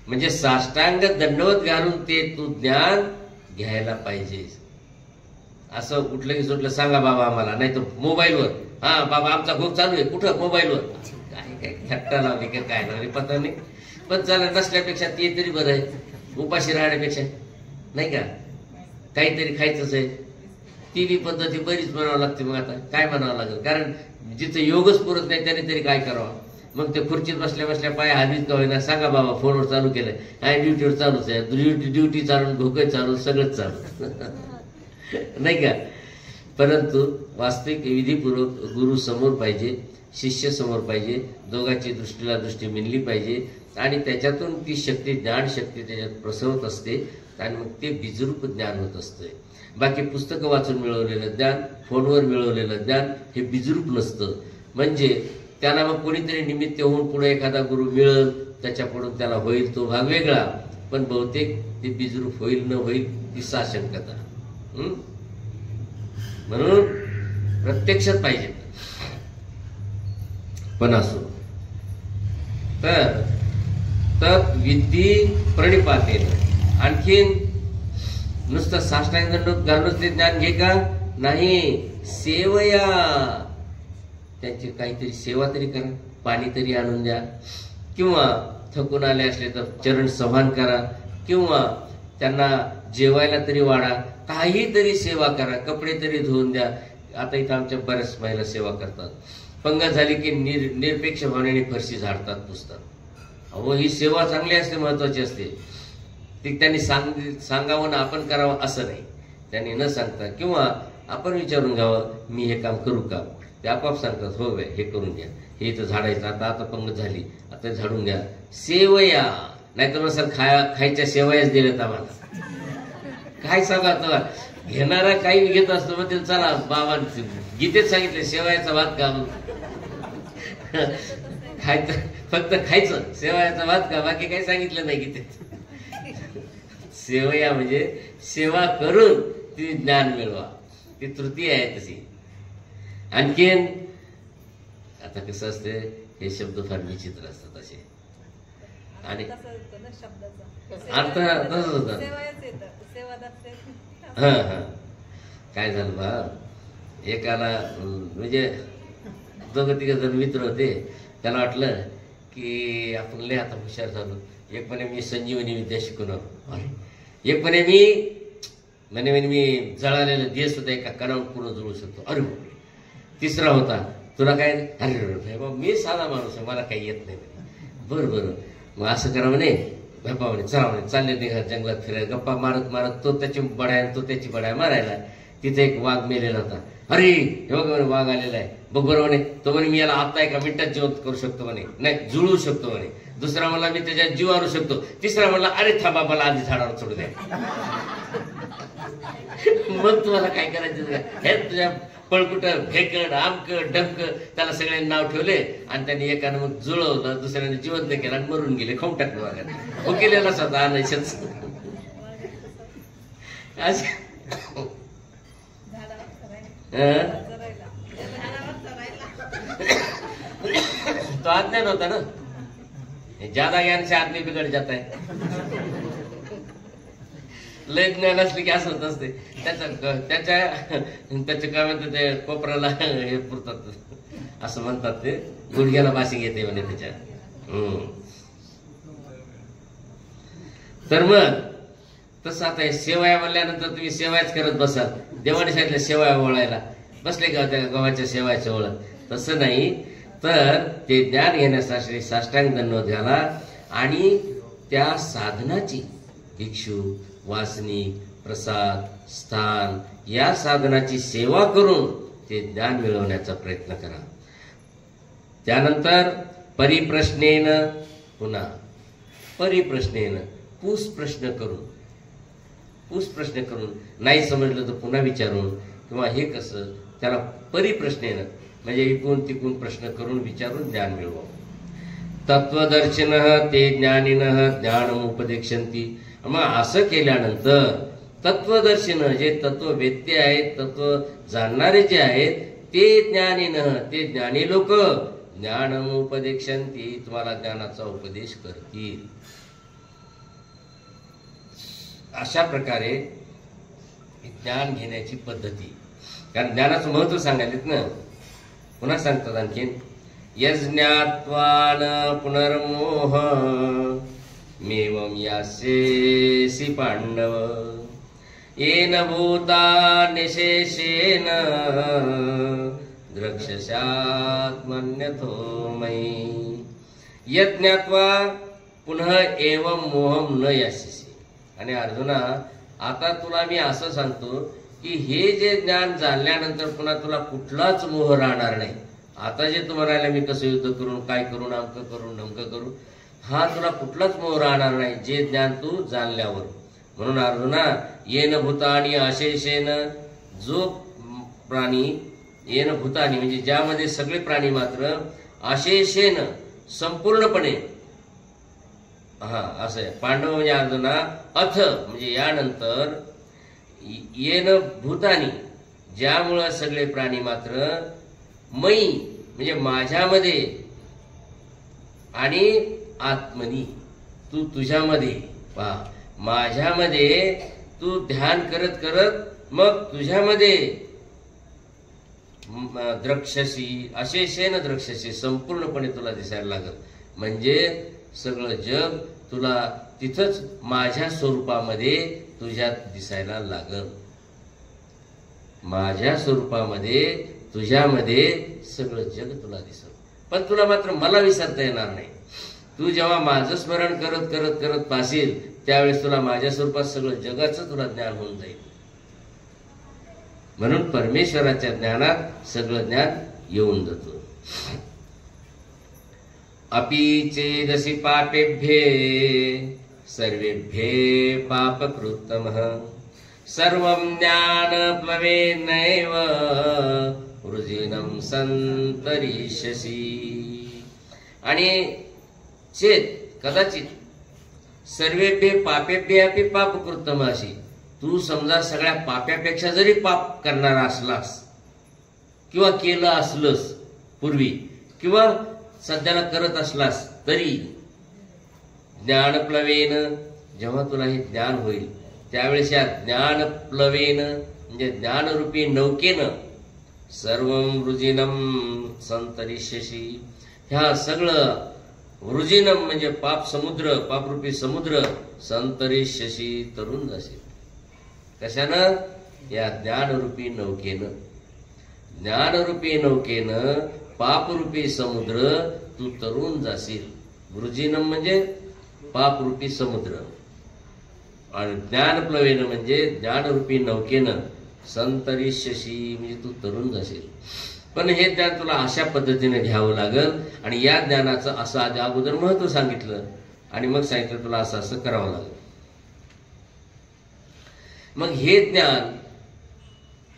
म्हणजे साष्टांग दंडवत घालून ते तू ज्ञान घ्यायला पाहिजे. असं कुठलं की सुटलं सांगा बाबा आम्हाला, नाही तर मोबाईलवर. हा बाबा आमचा खूप चालू आहे. कुठं? मोबाईलवर. काय थट्टा लावली का काय लावली पता नाही, पण चला नसल्यापेक्षा ते तरी बरं आहे, उपाशी राहण्यापेक्षा. नाही का? काहीतरी खायचंच आहे. ती बी पद्धती बरीच म्हणावं लागते. मग आता काय म्हणावं लागेल? कारण जिथं योगच पुरत नाही त्याने तरी काय करावं? मग ते खुर्चीत बसल्या बसल्या पाय हल्लीच का होईना, सांगा बाबा फोनवर चालू केलंय, काय ड्युटीवर चालूच आहे, ड्युटी चालून भोकं चालू, सगळंच चालू नाही का? परंतु वास्तविक विधीपूर्वक गुरु समोर पाहिजे, शिष्य समोर पाहिजे, दोघांची दृष्टीला दृष्टी मिळली पाहिजे, आणि त्याच्यातून ती शक्ती, ज्ञान शक्ती त्याच्यात प्रसवत असते, आणि मग ते बीजरूप ज्ञान होत असतंय. बाकी पुस्तकं वाचून मिळवलेलं ज्ञान, फोनवर मिळवलेलं ज्ञान हे बीजरूप नसतं. म्हणजे त्याला मग कोणीतरी निमित्त होऊन पुढे एखादा गुरु मिळेल, त्याच्याकडून त्याला होईल तो भाग वेगळा, पण बहुतेक ते बीजरूप होईल न होईल ती साशंकता. म्हणून प्रत्यक्षात पाहिजे. पण असो तर विद्धी प्रणिपातेन. आणखीन नुसतं साष्टांग दंड घालूनच ते ज्ञान घे का? नाही, सेवया. त्यांची काहीतरी सेवा तरी करा, पाणी तरी आणून द्या, किंवा थकून आले असले तर चरण संवाहन करा, किंवा त्यांना जेवायला तरी वाढा, काहीतरी सेवा करा, कपडे तरी धुवून द्या. आता इथं आमच्या बऱ्याच महिला सेवा करतात. पंगत झाली की निरपेक्ष भावनेने फरशी झाडतात, पुसतात. अहो ही सेवा चांगली असते, महत्वाची असते. ती त्यांनी सांगावं ना आपण करावं असं नाही. त्यांनी न सांगता किंवा आपण विचारून घ्यावं, मी हे काम करू का? ते आपोआप सांगतात, हो बाय हे करून घ्या, हे इथं झाडायचं, आता पंगत झाली, आता झाडून घ्या. सेवया. नाहीतर मग सर खायच्या सेवयाच दिल्यात आम्हाला. काय सांगा तुला, घेणारा काही घेत असतो, मग ते चला बाबा गीतेत सांगितले सेवयाचा भात का, खायचं फक्त खायचं, सेवयाचा भात का, बाकी काही सांगितलं नाही गीतेत. सेवया म्हणजे सेवा करून ती ज्ञान मिळवा, ती तृतीय आहे तशी. आणखीन आता कसं असते, हे शब्द फार विचित्र असतात असे, आणि अर्थ तसंच होता. हा हा काय झालं बा, एकाला म्हणजे दोघं तिघ जण मित्र होते, त्याला वाटलं की आपण लय आता हुशार झालो. एक म्हणे मी संजीवनी विद्या शिकवणार, एक म्हणे मी जळालेलं देश होता एका कणावर पूर्ण जुळू शकतो. अरे तिसरा होता, तुला काय, अरे बाबा मी साधा माणूस आहे, मला काही येत नाही. बरं बरं मग असं करा म्हणे, बाबा म्हणे चला म्हणे, चालले निघा जंगलात फिरायला, गप्पा मारत मारत तो त्याची बडाय तो त्याची बडाय मारायला. तिथे एक वाघ मेलेला होता. अरे हे बघ म्हणे वाघ आलेला आहे, बघ बरं म्हणे. तो म्हणे मी याला आता एका मिनिटात जिवंत करू शकतो म्हणे, नाही जुळवू शकतो म्हणे. दुसरा म्हणला मी त्याच्यात जीव आणू शकतो. तिसरा म्हणला अरे थांबा मला आधी झाडावर सोडू द्या. मग तुम्हाला काय करायचं, हे तुझ्या पळकुट भेकड आमकड डमकं त्याला सगळ्यांनी नाव ठेवले, आणि त्यांनी एकानं मग जुळवलं, दुसऱ्याने जिवंत केलं आणि मरून गेले, खाऊन टाकलं वाघात. हो केलेला स्वतः नैशच तो अज्ञान होता ना, ज्यादा ज्ञान से आदमी बिगड़ जाता है. लय ज्ञान असले की असं होत असते. त्याच्या काय म्हणतात ते कोपराला हे पुरतात असं म्हणतात, ते गुडघ्याला बाशिंग येते म्हणे त्याच्या. तर मग तसं आता सेवाया म्हणल्यानंतर तुम्ही सेवाच करत बसाल, देवाने सांगितलं सेवाया वळायला बसले का त्या गव्हाच्या सेवायच्या ओळख. तसं नाही, तर ते ज्ञान घेण्यासाठी साष्टांग दंडवत घाला, आणि त्या साधनाची भिक्षू वासनिक प्रसाद स्थान या साधनाची सेवा करून ते ज्ञान मिळवण्याचा प्रयत्न करा. त्यानंतर परिप्रश्नेन, पुन्हा परिप्रश्नेन पुष्प्रश्न करून नाही समजलं तर पुन्हा विचारून, किंवा हे कसं त्याला परिप्रश्नेन म्हणजे इकून तिकून प्रश्न करून विचारून ज्ञान मिळवा. तत्वदर्शिन ते ज्ञानिनः ज्ञानमुपदेक्षन्ति. मग असं केल्यानंतर तत्वदर्शिन जे तत्ववेत्ते आहेत, तत्व जाणणारे जे आहेत, ते ज्ञानिनः ते ज्ञानी लोक ज्ञानमुपदेक्षन्ति तुम्हाला ज्ञानाचा उपदेश करतील. अशा प्रकारे ज्ञान घेण्याची पद्धती, कारण ज्ञानाचं महत्व सांगायलेत ना. पुन्हा सांगतात आणखीन, यज्ञात्वा न पुनर्मोह मेवं यास्येसि पांडव येन भूता निशेषेण द्रक्ष्यात्मन्यथो मयि. यज्ञात्वा पुनः एवं मोहम न यास्यसि. आणि अर्जुना, आता तुला मी असं सांगतो की हे जे ज्ञान जाणल्यानंतर पुन्हा तुला कुठलाच मोह राहणार नाही. आता जे तू म्हणायला मी कसं युद्ध करून काय करून अमकं करून ढमकं करून, हा तुला कुठलाच मोह राहणार नाही जे ज्ञान तू जाणल्यावर. म्हणून अर्जुना, येन भूतानी अशेषेन, जो प्राणी येन भूतानी म्हणजे ज्यामध्ये सगळे प्राणी मात्र अशेषेन संपूर्णपणे, हा असं आहे. पांडव म्हणजे अर्जुना, अथ म्हणजे यानंतर, येन भूतानी ज्यामुळं सगळे प्राणी मात्र, मयी म्हणजे माझ्यामध्ये, आणि आत्मनी तू तुझ्यामध्ये, पहा माझ्यामध्ये तू ध्यान करत करत मग तुझ्यामध्ये द्रक्ष्यसी, अशेषेन द्रक्ष्यसी संपूर्णपणे तुला दिसायला लागल. म्हणजे सगळं जग तुला तिथंच माझ्या स्वरूपामध्ये तुझ्यात दिसायला लागल. माझ्या स्वरूपामध्ये तुझ्यामध्ये सगळं जग तुला दिसल. पण तुला मात्र मला विसरता येणार नाही. तू जेव्हा माझं स्मरण करत करत करत पासील त्यावेळेस तुला माझ्या स्वरूपात सगळं जगाचं तुला ज्ञान होऊन जाईल. म्हणून परमेश्वराच्या ज्ञानात सगळं ज्ञान येऊन जातं. अपि चेदसि पापेभ्ये सर्वेभ्ये पापकृत्तमः सर्वं ज्ञानप्लवेनैव वृजिनं संतरिष्यसि. आणि चेत कदाचित सर्वेभ्ये पापेभ्ये अपि पापकृत्तमसि, तू समजा सगळ्या पाप्यापेक्षा जरी पाप करणारा असलास किंवा केलं असलंस पूर्वी किंवा सध्याला करत असलास तरी ज्ञानप्लवेन, जेव्हा तुला हे ज्ञान होईल त्यावेळेस या ज्ञानप्लवेन म्हणजे ज्ञानरूपी नौकेनं सर्वं वृजिनम संतरिष्यसी, ह्या सगळं वृजिनम म्हणजे पाप समुद्र, पापरूपी समुद्र संतरिष्यसी तरुण जाशील. कशानं? या ज्ञानरूपी नौकेनं. ज्ञानरूपी नौकेनं पापरूपी समुद्र तू तरुण जाशील. वृजिनम म्हणजे पापरूपी समुद्र आणि ज्ञानप्लवेन म्हणजे ज्ञानरूपी नौकेनं संतरिष्यसी म्हणजे तू तरुण जाशील. पण हे ज्ञान तुला अशा पद्धतीने घ्यावं लागल आणि या ज्ञानाचं असं आधी अगोदर महत्व सांगितलं आणि मग सांगितलं तुला असं असं करावं लागेल. मग हे ज्ञान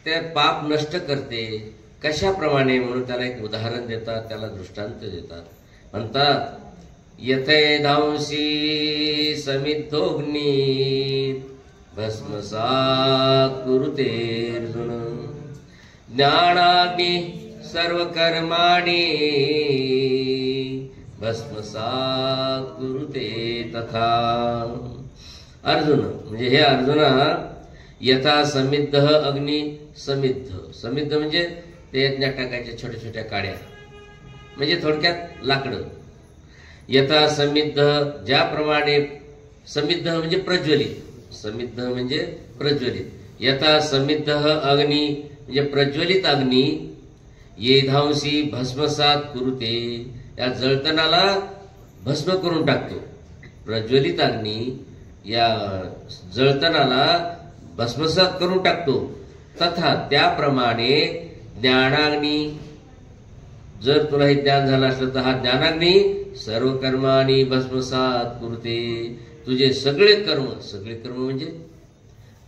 ते पाप नष्ट करते कशाप्रमाणे म्हणून त्याला एक उदाहरण देतात, त्याला दृष्टांत देतात. म्हणतात यथेधांसी समिद्धोग्नी भस्मसात् कुरुतेर्जुन ज्ञानाग्नि सर्वकर्माणि भस्मसात् कुरुते तथा. अर्जुन म्हणजे हे अर्जुना, यथा समिद्ध अग्नी, समिद्ध म्हणजे ते यज्ञात टाकायच्या छोट्या छोट्या काड्या म्हणजे थोडक्यात लाकडं. यथा समिद्ध ज्याप्रमाणे, समिद्ध म्हणजे प्रज्वलित, समिद्ध म्हणजे प्रज्वलित. यथा समिद्ध अग्नी म्हणजे प्रज्वलित अग्नी येधांसी भस्मसात कुरुते, या जळतनाला भस्म करून टाकतो. प्रज्वलित अग्नी या जळतनाला भस्मसात करून टाकतो. तथा त्याप्रमाणे ज्ञानाग्नी, जर तुला हे ज्ञान झालं असलं तर हा ज्ञानाग्नी सर्व कर्मानी भस्मसात कुरुते, तुझे सगळे कर्म म्हणजे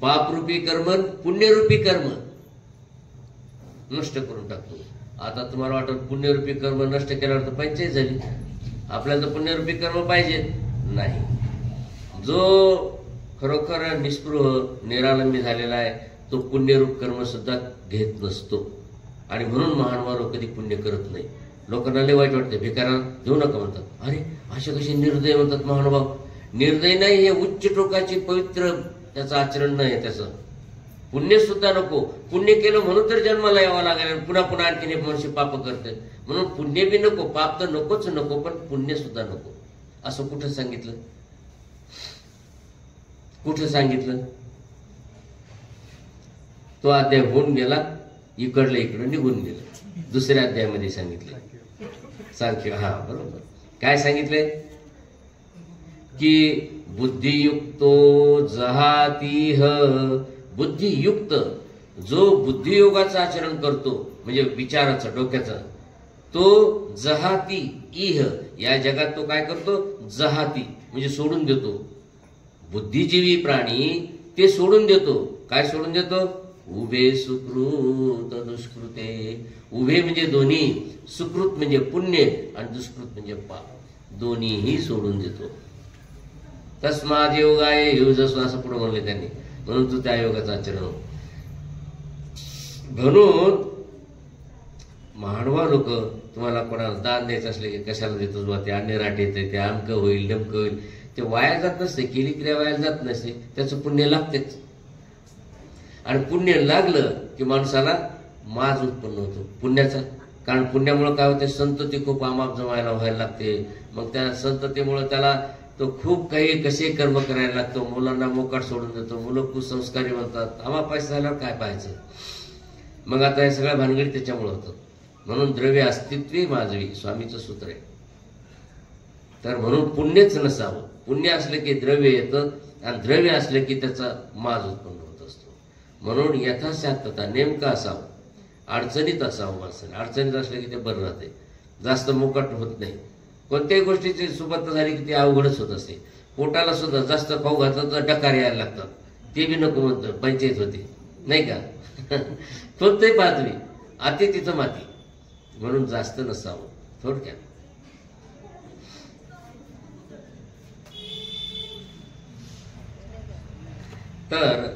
पापरूपी कर्म, पुण्यरूपी कर्म नष्ट करून टाकतो. आता तुम्हाला वाटत पुण्यरूपी कर्म नष्ट केल्यावर तर पंचायत झाली, आपल्याला तर पुण्यरूपी कर्म पाहिजे नाही. जो खरोखर निस्पृह निरालंबी झालेला आहे तो पुण्यरूप कर्म सुद्धा घेत नसतो आणि म्हणून महानुभाव कधी पुण्य करत नाही. लोकांना लय वाईट वाटते, भिकाऱ्याला देऊ नका म्हणतात. अरे असे कसे निर्दय म्हणतात महानुभाव. निर्दय नाही, हे उच्च टोकाची पवित्र त्याचं आचरण नाही. त्याचं पुण्य सुद्धा नको. पुण्य केलं म्हणून तर जन्माला यावं लागेल, पुन्हा पुन्हा आणखीन एक मनुष्य पाप करते म्हणून पुण्य बी नको, पाप तर नकोच नको, पण पुण्य सुद्धा नको. असं कुठं सांगितलं? कुठं सांगितलं? तो अध्याय होऊन गेला, इकडलं इकडं निघून गेलं. दुसऱ्या अध्यायामध्ये सांगितलं सांख्य. हा बरोबर. काय सांगितलंय की बुद्धियुक्तो जहातीह, बुद्धियुक्त जो बुद्धियोगाचं आचरण करतो म्हणजे विचाराचं डोक्याचं, तो जहाती इह या जगात तो काय करतो? जहाती म्हणजे सोडून देतो. बुद्धिजीवी प्राणी ते सोडून देतो. काय सोडून देतो? उभे सुकृत दुष्कृते. उभे म्हणजे दोन्ही, सुकृत म्हणजे पुण्य आणि दुष्कृत म्हणजे पाप, दोन्हीही सोडून देतो. तस्माद योगाय युजस्व असं पुढे म्हणले त्यांनी, म्हणून तू त्या योगाचं आचरण हो. म्हणून महानुभाव लोक तुम्हाला कोणाला दान द्यायचं असले की कशाला देतो बा, ते अन्य राट येते, ते आमकं होईल डमकं होईल, ते वाया जात नसते. केली क्रिया वाया जात नसते, त्याचं पुण्य लागतेच. आणि पुण्य लागलं की माणसाला माज उत्पन्न होतो पुण्याचा. कारण पुण्यामुळे काय होते? संतती खूप आमाप जमायला व्हायला लागते. मग त्या संततीमुळे त्याला तो खूप काही कसे कर्म करायला लागतो. मुलांना मोकाट सोडून देतो, मुलं कुसंस्कारी म्हणतात. आम्हा पैसा झाल्यावर काय पाहायचं? मग आता हे सगळ्या भानगडी त्याच्यामुळे होतं. म्हणून द्रव्य अस्तित्वे माजवी, स्वामीचं सूत्र आहे. तर म्हणून पुण्यच नसावं. पुण्य असलं की द्रव्य येतं आणि द्रव्य असलं की त्याचा माज उत्पन्न होत असतो. म्हणून यथाशास्त्रता नेमका असावं, अडचणीत असावं. माणसाने अडचणीत असलं की ते बरं राहते, जास्त मोकाट होत नाही. कोणत्याही गोष्टीची सुबत्ता झाली की ती अवघडच होत असते. पोटाला सुद्धा जास्त खाऊ घातलं तर डकार यायला लागतात, ते बी नको म्हणतं, पंचायत होती नाही का? कोणतंही बातमी अति तिथं माती. म्हणून जास्त नसावं थोडक्यात. तर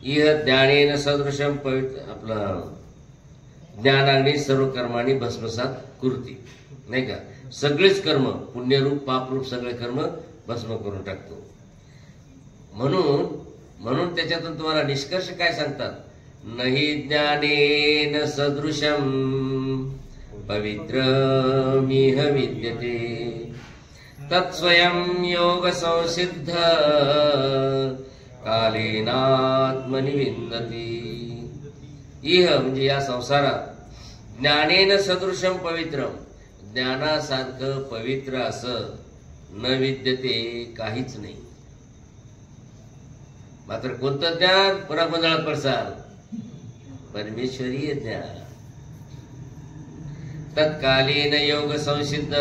इह ज्ञानेन सदृशम पवित्र, आपलं ज्ञानाग्नी सर्व कर्मांनी भस्मसात कुर्ती, नाही का? सगळेच कर्म, पुण्यरूप पापरूप सगळे कर्म भस्म करून टाकतो. म्हणून त्याच्यातून तुम्हाला निष्कर्ष काय सांगतात? नहि ज्ञानेन सदृशम पवित्रमिह विद्यते तत्स्वयं योग संसिद्ध कालेनात्मनि विन्दति. इह म्हणजे या संसारात ज्ञानेन सदृशम पवित्रम, ज्ञानासारखं पवित्र असं न विद्यते, काहीच नाही. मात्र कोणतं ज्ञान? पुन्हा गोंधळात पडसाल, परमेश्वरीय ज्ञान. तत्कालीन योग संसिद्ध,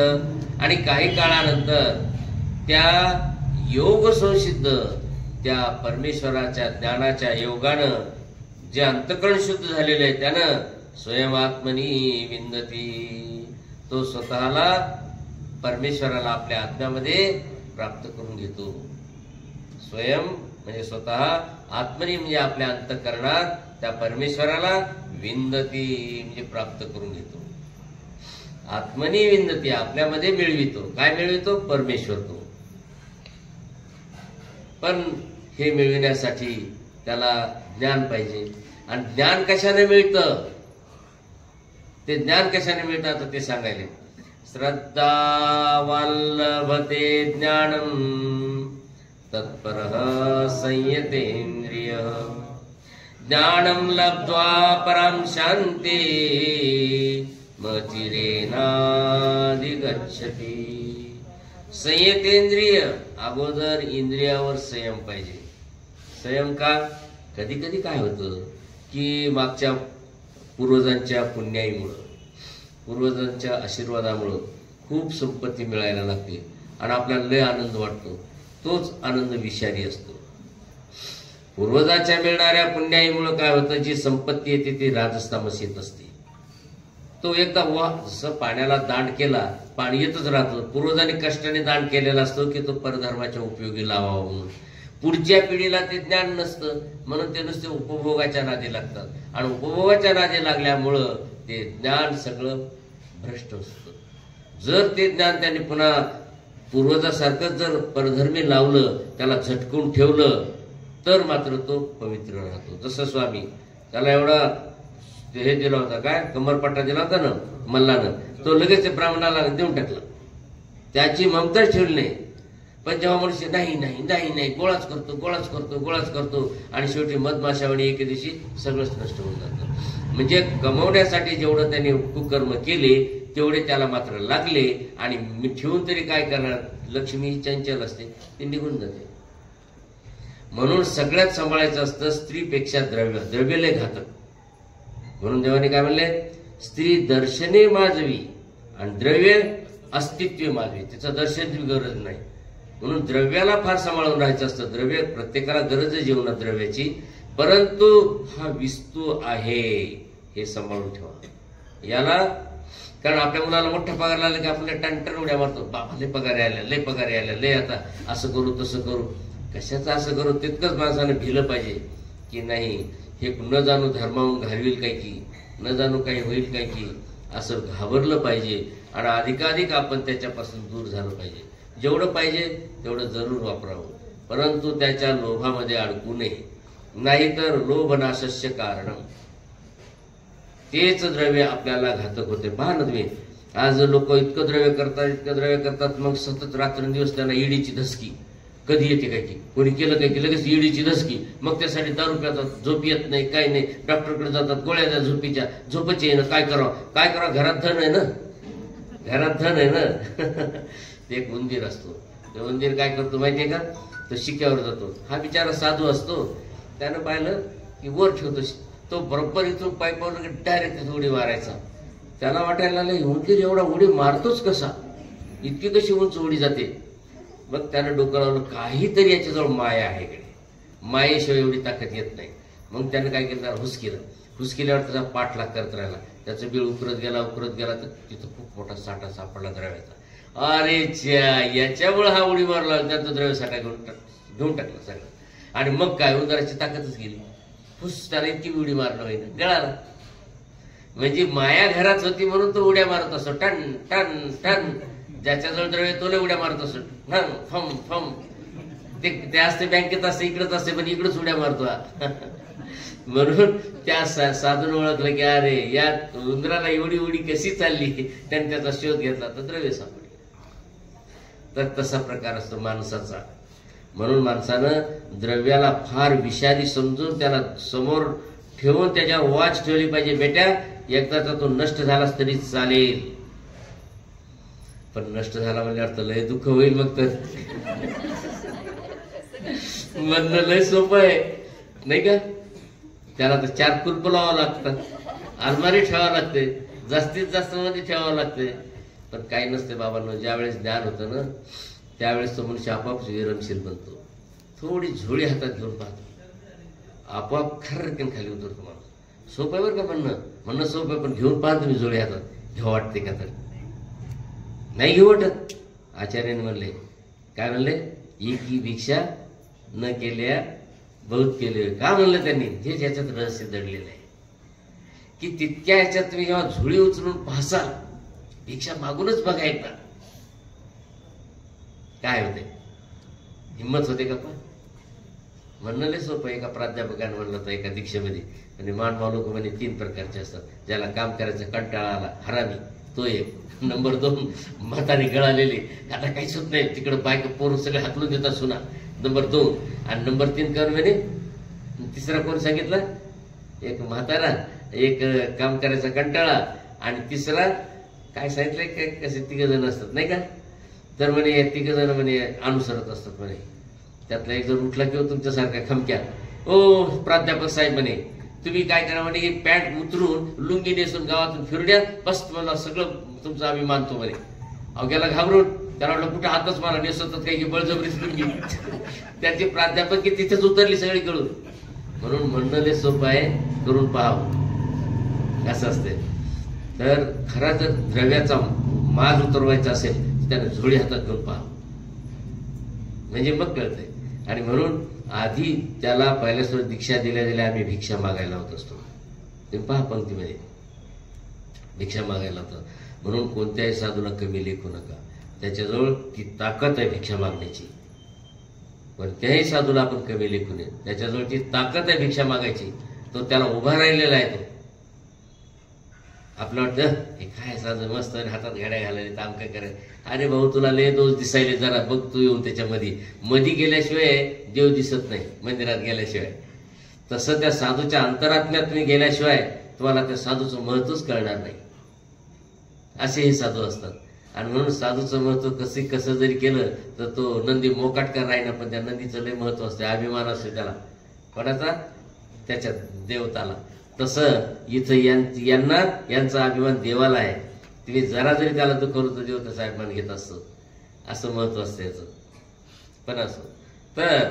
आणि काही काळानंतर त्या योग संसिद्ध त्या परमेश्वराच्या ज्ञानाच्या योगानं जे अंतःकरण शुद्ध झालेले आहे त्यानं स्वयंआत्मनी विंदती, तो स्वतःला परमेश्वराला आपल्या आत्म्यामध्ये प्राप्त करून घेतो. स्वयं म्हणजे स्वतः, आत्मनी म्हणजे आपल्या अंतःकरणात त्या परमेश्वराला विंदती म्हणजे प्राप्त करून घेतो. आत्मनी विंदती आपल्यामध्ये मिळवितो. काय मिळवितो? परमेश्वर तो. पण हे मिळविण्यासाठी त्याला ज्ञान पाहिजे. आणि ज्ञान कशाने मिळतं? ते ज्ञान कशाने मिळतं आता ते सांगायले. श्रद्धा वल्लभते ज्ञानम तत्परः संयतेन्द्रिय ज्ञानम लब्ध्वा परम शांती मचिरेनाधिगच्छति. संयतेंद्रिय, अगोदर इंद्रियावर संयम पाहिजे. संयम का? कधी कधी काय होतं की मागच्या पूर्वजांच्या पुण्याईमुळं, पूर्वजांच्या आशीर्वादामुळं खूप संपत्ती मिळायला लागते आणि आपल्याला लय आनंद वाटतो. तोच आनंद विषारी असतो. पूर्वजाच्या मिळणाऱ्या पुण्याईमुळं काय होतं, जी संपत्ती येते ती राजस्तामस येत असते. तो एकदा जसं पाण्याला दांड केला, पाणी येतच राहतं. पूर्वजांनी कष्टाने दांड केलेला असतो की तो परधर्माच्या उपयोगी लावावा म्हणून. पुढच्या पिढीला ते ज्ञान नसतं, म्हणून ते नुसते उपभोगाच्या नादी लागतात. आणि उपभोगाच्या नादी लागल्यामुळं ते ज्ञान सगळं भ्रष्ट असतं. जर ते ज्ञान त्यांनी पुन्हा पूर्वजासारखंच जर परधर्मी लावलं, त्याला झटकून ठेवलं, तर मात्र तो पवित्र राहतो. जसं स्वामी त्याला एवढा हे दिला होता, काय कमरपट्टा दिला होता ना मल्लानं, तो लगेच त्या ब्राह्मणाला देऊन टाकला. त्याची ममताच ठेवली नाही. पण जेव्हा मनुष्य नाही नाही नाही नाही गोळाच करतो गोळाच करतो गोळाच करतो आणि शेवटी मधमाशावणी एके दिवशी सगळंच नष्ट होऊन जातं. म्हणजे कमवण्यासाठी जेवढं त्यांनी कुकर्म केले तेवढे त्याला मात्र लागले. आणि मी ठेवून तरी काय करणार? लक्ष्मी चंचल असते, ती निघून जाते. म्हणून सगळ्यात सांभाळायचं असतं स्त्रीपेक्षा द्रव्य. द्रव्य लय घातक. म्हणून देवाने काय म्हणले? स्त्री दर्शने माजवी आणि द्रव्य अस्तित्व माजवी. तिचं दर्शनाची गरज नाही. म्हणून द्रव्याला फार सांभाळून राहायचं असतं. द्रव्य प्रत्येकाला गरज आहे जीवनात द्रव्याची, परंतु हा विस्तू आहे हे सांभाळून ठेवा. याला कारण आपल्या मुलाला मोठा पगार लागला की आपण टनटन उड्या मारतो. बाबा लय पगार यायला, लय पगार यायला, लय आता असं करू तसं करू. कशाचं असं करू? तितकंच माणसाने भिलं पाहिजे की नाही हे न जाणू धर्माहून घालविल काय की, न जाणू काही होईल काय की, असं घाबरलं पाहिजे. आणि अधिकाधिक आपण त्याच्यापासून दूर झालं पाहिजे. जेवढं पाहिजे तेवढं जरूर वापरावं, परंतु त्याच्या लोभामध्ये अडकू नये. नाहीतर लोभ नाशस्य कारणम. तेच द्रव्य आपल्याला घातक होते. पहा ना तुम्ही, आज लोक इतकं द्रव्य करतात, मग सतत रात्रंदिवस त्यांना ईडीची धसकी कधी येते काय की, कोणी केलं काय की लगेच ईडीची धसकी. मग त्यासाठी दारू पितात, झोप येत नाही, काही नाही, डॉक्टरकडे जातात, गोळ्या द्या झोपीच्या, झोपच येईन. काय करावं? घरात धन आहे ना, घरात धन आहे ना. ते एक उंदीर असतो. ते उंदीर काय करतो माहितीये का? तो शिक्यावर जातो. हा बिचारा साधू असतो. त्यानं पाहिलं की वर ठेवतो तो, बरोबर इथून पाईपावर डायरेक्ट उडी मारायचा. त्याला वाटायला लागलं उंदीर एवढा उडी मारतोच कसा, इतकी कशी उंच उडी जाते. मग त्यानं डोकं लावलं काहीतरी याच्याजवळ माया आहे. मायेशिवाय एवढी ताकद येत नाही. मग त्यानं काय केलं? हुसकिल्यावर त्याचा पाठलाग करत राहिला. त्याचं बीळ उकरत गेला तर तिथं खूप मोठा साठा सापडला द्रव्याचा. अरे याच्यामुळे हा उडी मारला, त्याचा द्रव्य साठा घेऊन टाकला सगळं. आणि मग काय उंदराची ताकदच गेली. फुस त्याला इतकी उडी मारणं होईना, गळाला. म्हणजे माया घरात होती म्हणून तो उड्या मारत असतो, टन टन टन. ज्याच्याजवळ द्रव्य तोले उड्या मारत असतो, ठम फम फम. ते असते बँकेत असते, इकडेच असते, पण इकडेच उड्या मारतो. म्हणून त्या साधून ओळखलं की अरे या उंदराला एवढी उडी कशी चालली, त्याने त्याचा शोध घेतला तर द्रव्य सापडले. तर तसा प्रकार असतो माणसाचा. म्हणून माणसानं द्रव्याला फार विषारी समजून त्याला समोर ठेवून त्याच्यावर वॉच ठेवली पाहिजे. बेट्या एकदाचा तो नष्ट झालास तरी चालेल, पण नष्ट झाला म्हणल्यावर तर लय दुःख होईल. मग तर म्हणणं लय सोपं आहे नाही का. त्याला तर 4 कुलप लावावं लागतात, अलमारी ठेवावं लागते, जास्तीत जास्त मध्ये ठेवावं लागते. पण काही नसते बाबांनो, ज्यावेळेस ज्ञान होतं ना त्यावेळेस तो मनुष्य आपोआप विरमशील बनतो. थोडी झोळी हातात घेऊन पाहतो, आपोआप खर्रकन खाली उतरतो माणूस. सोपं आहे बरं का म्हणणं सोपं आहे, पण घेऊन पाहा तुम्ही झोळी हातात, घेऊ वाटते का? तर नाही घेऊ वाटत. आचार्याने म्हणले, काय म्हणले? एकी भिक्षा न केल्या बहुत केले. का म्हणलं त्यांनी? हे ज्याच्यात रहस्य दडलेलं आहे की तितक्या ह्याच्यात तुम्ही जेव्हा झोळी उचलून पाहसाल, भिक्षा मागूनच बघा एकदा काय होते, हिंमत होते का? पण म्हणणं लय सोपं. एका प्राध्यापकाने म्हणलं तर एका दीक्षेमध्ये म्हणजे मानव लोक म्हणजे 3 प्रकारचे असतात. ज्याला काम करायचं कंटाळा आला, हरामी, तो एक. नंबर 2 म्हातारी गळालेली, आता काहीच होत नाही, तिकडे बायका पोरं सगळे हाकलून देतात सुना, नंबर 2. आणि नंबर 3 कोण म्हणे? तिसरा कोण सांगितलं? एक म्हातारा, एक काम करायचा कंटाळा, आणि तिसरा काय सांगितलंय? काय कसे 3 जण असतात नाही का. तर म्हणे हे 3 जण म्हणे अनुसरत असतात म्हणे. त्यातला एक जण उठला किंवा तुमच्यासारखा खमक्या, ओ प्राध्यापक साहेब म्हणे तुम्ही काय करा म्हणे, ही पॅन्ट उतरून लुंगी नेसून गावातून फिरू द्या, बस मला सगळं तुमचा आम्ही मानतो म्हणे. अवघ्याला घाबरून त्याला वाटलं कुठं हातच मला नेसवतात काही बळजबरीच लुंगी. त्याची प्राध्यापक की तिथेच उतरली सगळी कळून. म्हणून म्हणणं लय सोपं आहे, करून पाहावं असं असते. तर खरा जर द्रव्याचा माल उतरवायचा असेल त्याने झोळी हातात घेऊन पाहावं, म्हणजे मग कळतंय. आणि म्हणून आधी त्याला पहिल्यासुद्धा दीक्षा दिल्या आम्ही भिक्षा मागायला होत असतो. तुम्ही पहा पंक्तीमध्ये भिक्षा मागायला होतं. म्हणून कोणत्याही साधूला कमी लेखू नका, त्याच्याजवळ ती ताकद आहे भिक्षा मागण्याची. कोणत्याही साधूला आपण कमी लेखू नये, त्याच्याजवळ ती ताकद आहे भिक्षा मागायची. तो त्याला उभा राहिलेला आहे. तो आपलं वाटतं हे काय साधू मस्त हातात घड्या घालायला, काम काय करायचं. अरे भाऊ तुला लय दोष दिसायले, जरा बघ तू येऊन त्याच्यामध्ये. मधी गेल्याशिवाय देव दिसत नाही, मंदिरात गेल्याशिवाय. तसं त्या साधूच्या अंतरात्म्यात तुम्ही गेल्याशिवाय तुम्हाला त्या साधूचं महत्वच कळणार नाही. असे हे साधू असतात. आणि म्हणून साधूचं महत्व कसं जरी केलं तर तो नंदी मोकाटकर राहिना, पण त्या नंदीचं लय महत्व असते, अभिमान असतो त्याला. कोणाचा? त्याच्या देवताला. तसं इथं यांचा अभिमान देवाला आहे. तुम्ही जरा जरी त्याला दुखवलं तर देव त्याचा अभिमान घेत असतो, असं महत्व असतं याचं. पण असो तर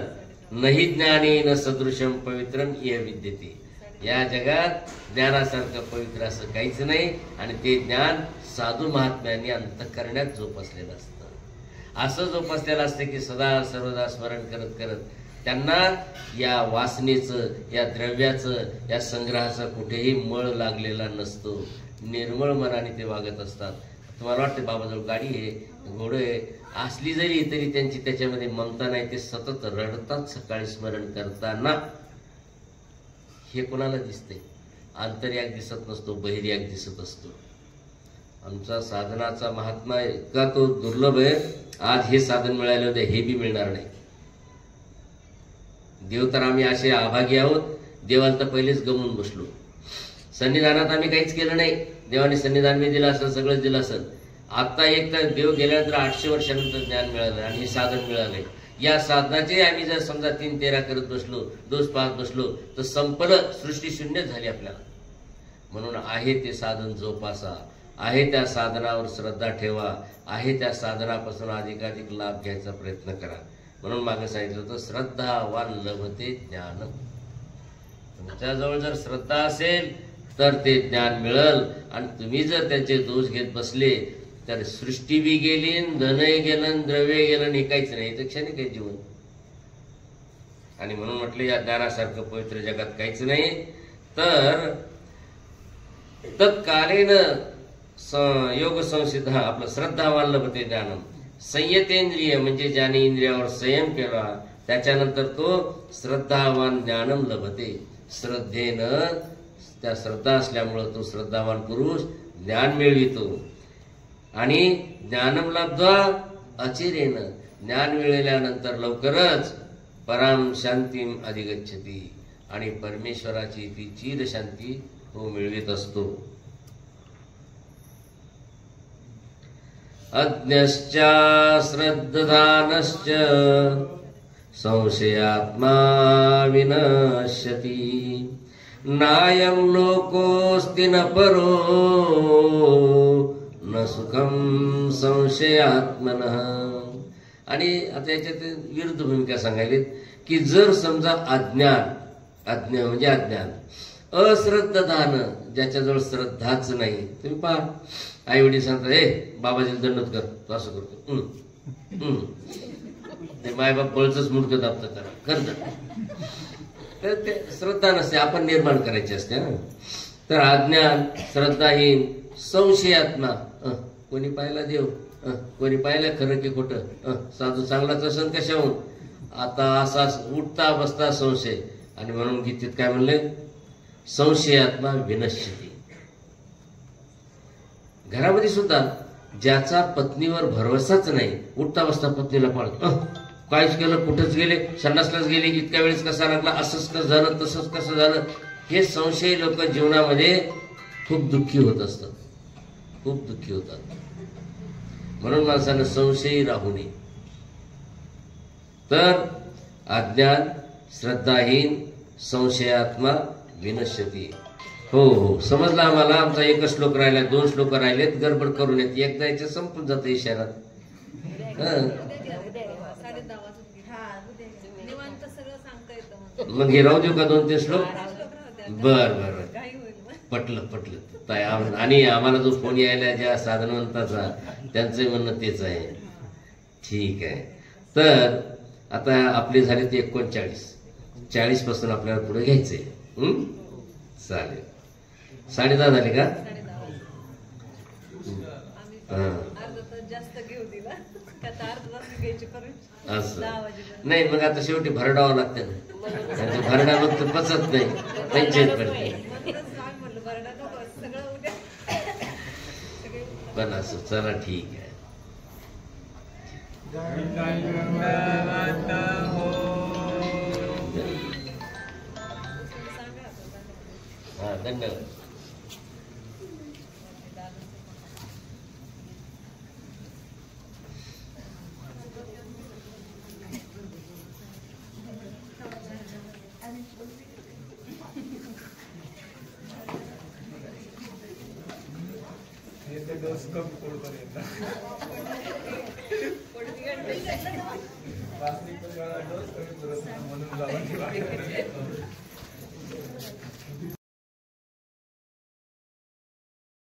नाही ज्ञानी न सदृशम पवित्रम इह विद्यते. या जगात ज्ञानासारखं पवित्र असं काहीच नाही. आणि ते ज्ञान साधू महात्म्यांनी अंतःकरणात जोपासलेलं असतं. असं जोपासलेलं असतं की सदा सर्वदा स्मरण करत करत त्यांना या वासनेचं, या द्रव्याचं, या संग्रहाचा कुठेही मळ लागलेला नसतो. निर्मळ मनाने ते वागत असतात. तुम्हाला वाटते बाबाजवळ गाडी आहे, घोडं आहे, असली जरी तरी त्यांची त्याच्यामध्ये ममता नाही. ते सतत रडतात सकाळी स्मरण करताना. हे कोणाला दिसते? आंतर्याग दिसत नसतो, बहिर्याग दिसत असतो. आमचा साधनाचा महात्मा इतका तो दुर्लभ आहे. आज हे साधन मिळाले होते, हे बी मिळणार नाही. देव तर आम्ही असे अभागी आहोत, देवाला तर पहिलेच गमून बसलो. सन्निधानात आम्ही काहीच केलं नाही. देवाने सन्निधान मी दिलं असेल, सगळंच दिलं असेल. आता एक तर देव गेल्यानंतर 800 वर्षानंतर ज्ञान मिळालं आणि हे साधन मिळालंय. या साधनाचे आम्ही जर समजा 3-13 करत बसलो, दोष पाहत बसलो तर संपलं, सृष्टी शून्य झाली आपल्याला. म्हणून आहे ते साधन जोपासा, आहे त्या साधनावर श्रद्धा ठेवा, आहे त्या साधनापासून अधिकाधिक लाभ घ्यायचा प्रयत्न करा. म्हणून मागे सांगितलं होतं श्रद्धावान लभते ज्ञान. तुमच्याजवळ जर श्रद्धा असेल तर ते ज्ञान मिळेल. आणि तुम्ही जर त्यांचे दोष घेत बसले तर सृष्टी बी गेली, धनही गेलं, द्रव्य गेलं, हे काहीच नाही. तर क्षणिक काही जीवन. आणि म्हणून म्हटलं या ज्ञानासारखं पवित्र जगात काहीच नाही. तर तत्कालीन योग संसिद्ध आपलं श्रद्धावान लभते ज्ञानम. संयतेंद्रिय म्हणजे ज्याने इंद्रियावर संयम केला त्याच्यानंतर तो श्रद्धावान ज्ञानम लभते. श्रद्धेनं त्या श्रद्धा असल्यामुळं तो श्रद्धावान पुरुष ज्ञान मिळवितो. आणि ज्ञानम लब्ध्वा अचिरेनं ज्ञान मिळाल्यानंतर लवकरच पराम शांतीम अधिगच्छती आणि परमेश्वराची ती चिर शांती तो मिळवित असतो. अज्ञश्च श्रद्धानश्च संशयात्मा विनश्यति नायं लोकोऽस्ति न परो न सुखम संशयात्मनः. आणि आता याच्यात विरुद्ध भूमिका सांगायलीत की जर समजा अज्ञान म्हणजे अज्ञान अश्रद्धान ज्याच्याजवळ श्रद्धाच नाही. तुम्ही पहा आई वडील सांगतात हे बाबाजीला दंडवत कर तो असं करतो ते मायबाप बळच मुडकं दाबतं त्याला करत तर ते श्रद्धा नसते आपण निर्माण करायची असते ना. तर अज्ञान श्रद्धाहीन संशयात्मा कोणी पाहिला देव कोणी पाहिलं खरं की खोटं साधू चांगलाच असेल कशाहून आता असा उठता बसता संशय. आणि म्हणून गीतेत काय म्हणले संशयात्मा विनश्यती. घरामध्ये सुद्धा ज्याचा पत्नीवर भरवसाच नाही उठता बसता पत्नीला पाळतो काहीच केलं कुठंच गेले संडासलाच गेले इतक्या वेळेस कसा लागला असंच कसं झालं तसंच कसं झालं. हे संशय लोक जीवनामध्ये खूप दुःखी होत असतात खूप दुःखी होतात. म्हणून माणसानं संशयी राहू नये. तर अज्ञान श्रद्धाहीन संशयात्मा विनश्यती. हो हो समजलं आम्हाला. आमचा एकच श्लोक राहिला 2 श्लोक राहिलेत गडबड करून येत एकदा याच्या संपून जातं इशारात. मग हे राहू देऊ का 2-3 श्लोक. बर बर पटलं ताई. आणि आम्हाला जो फोन यायला ज्या साधनवंताचा त्यांचं म्हणणं तेच आहे. ठीक आहे. तर आता आपले झाले ते 39 पासून आपल्याला पुढे घ्यायचंय. चालेल. 10:30 झाले का. असं नाही मग आता शेवटी भरडावं लागतं ना. त्यांचं भरडा मग पचत नाही पंचायत पडते. पण असं चला ठीक आहे. हा धन्यवाद. डोस कम कोडपर्यंत वास्तविक डोस कमी म्हणून जावं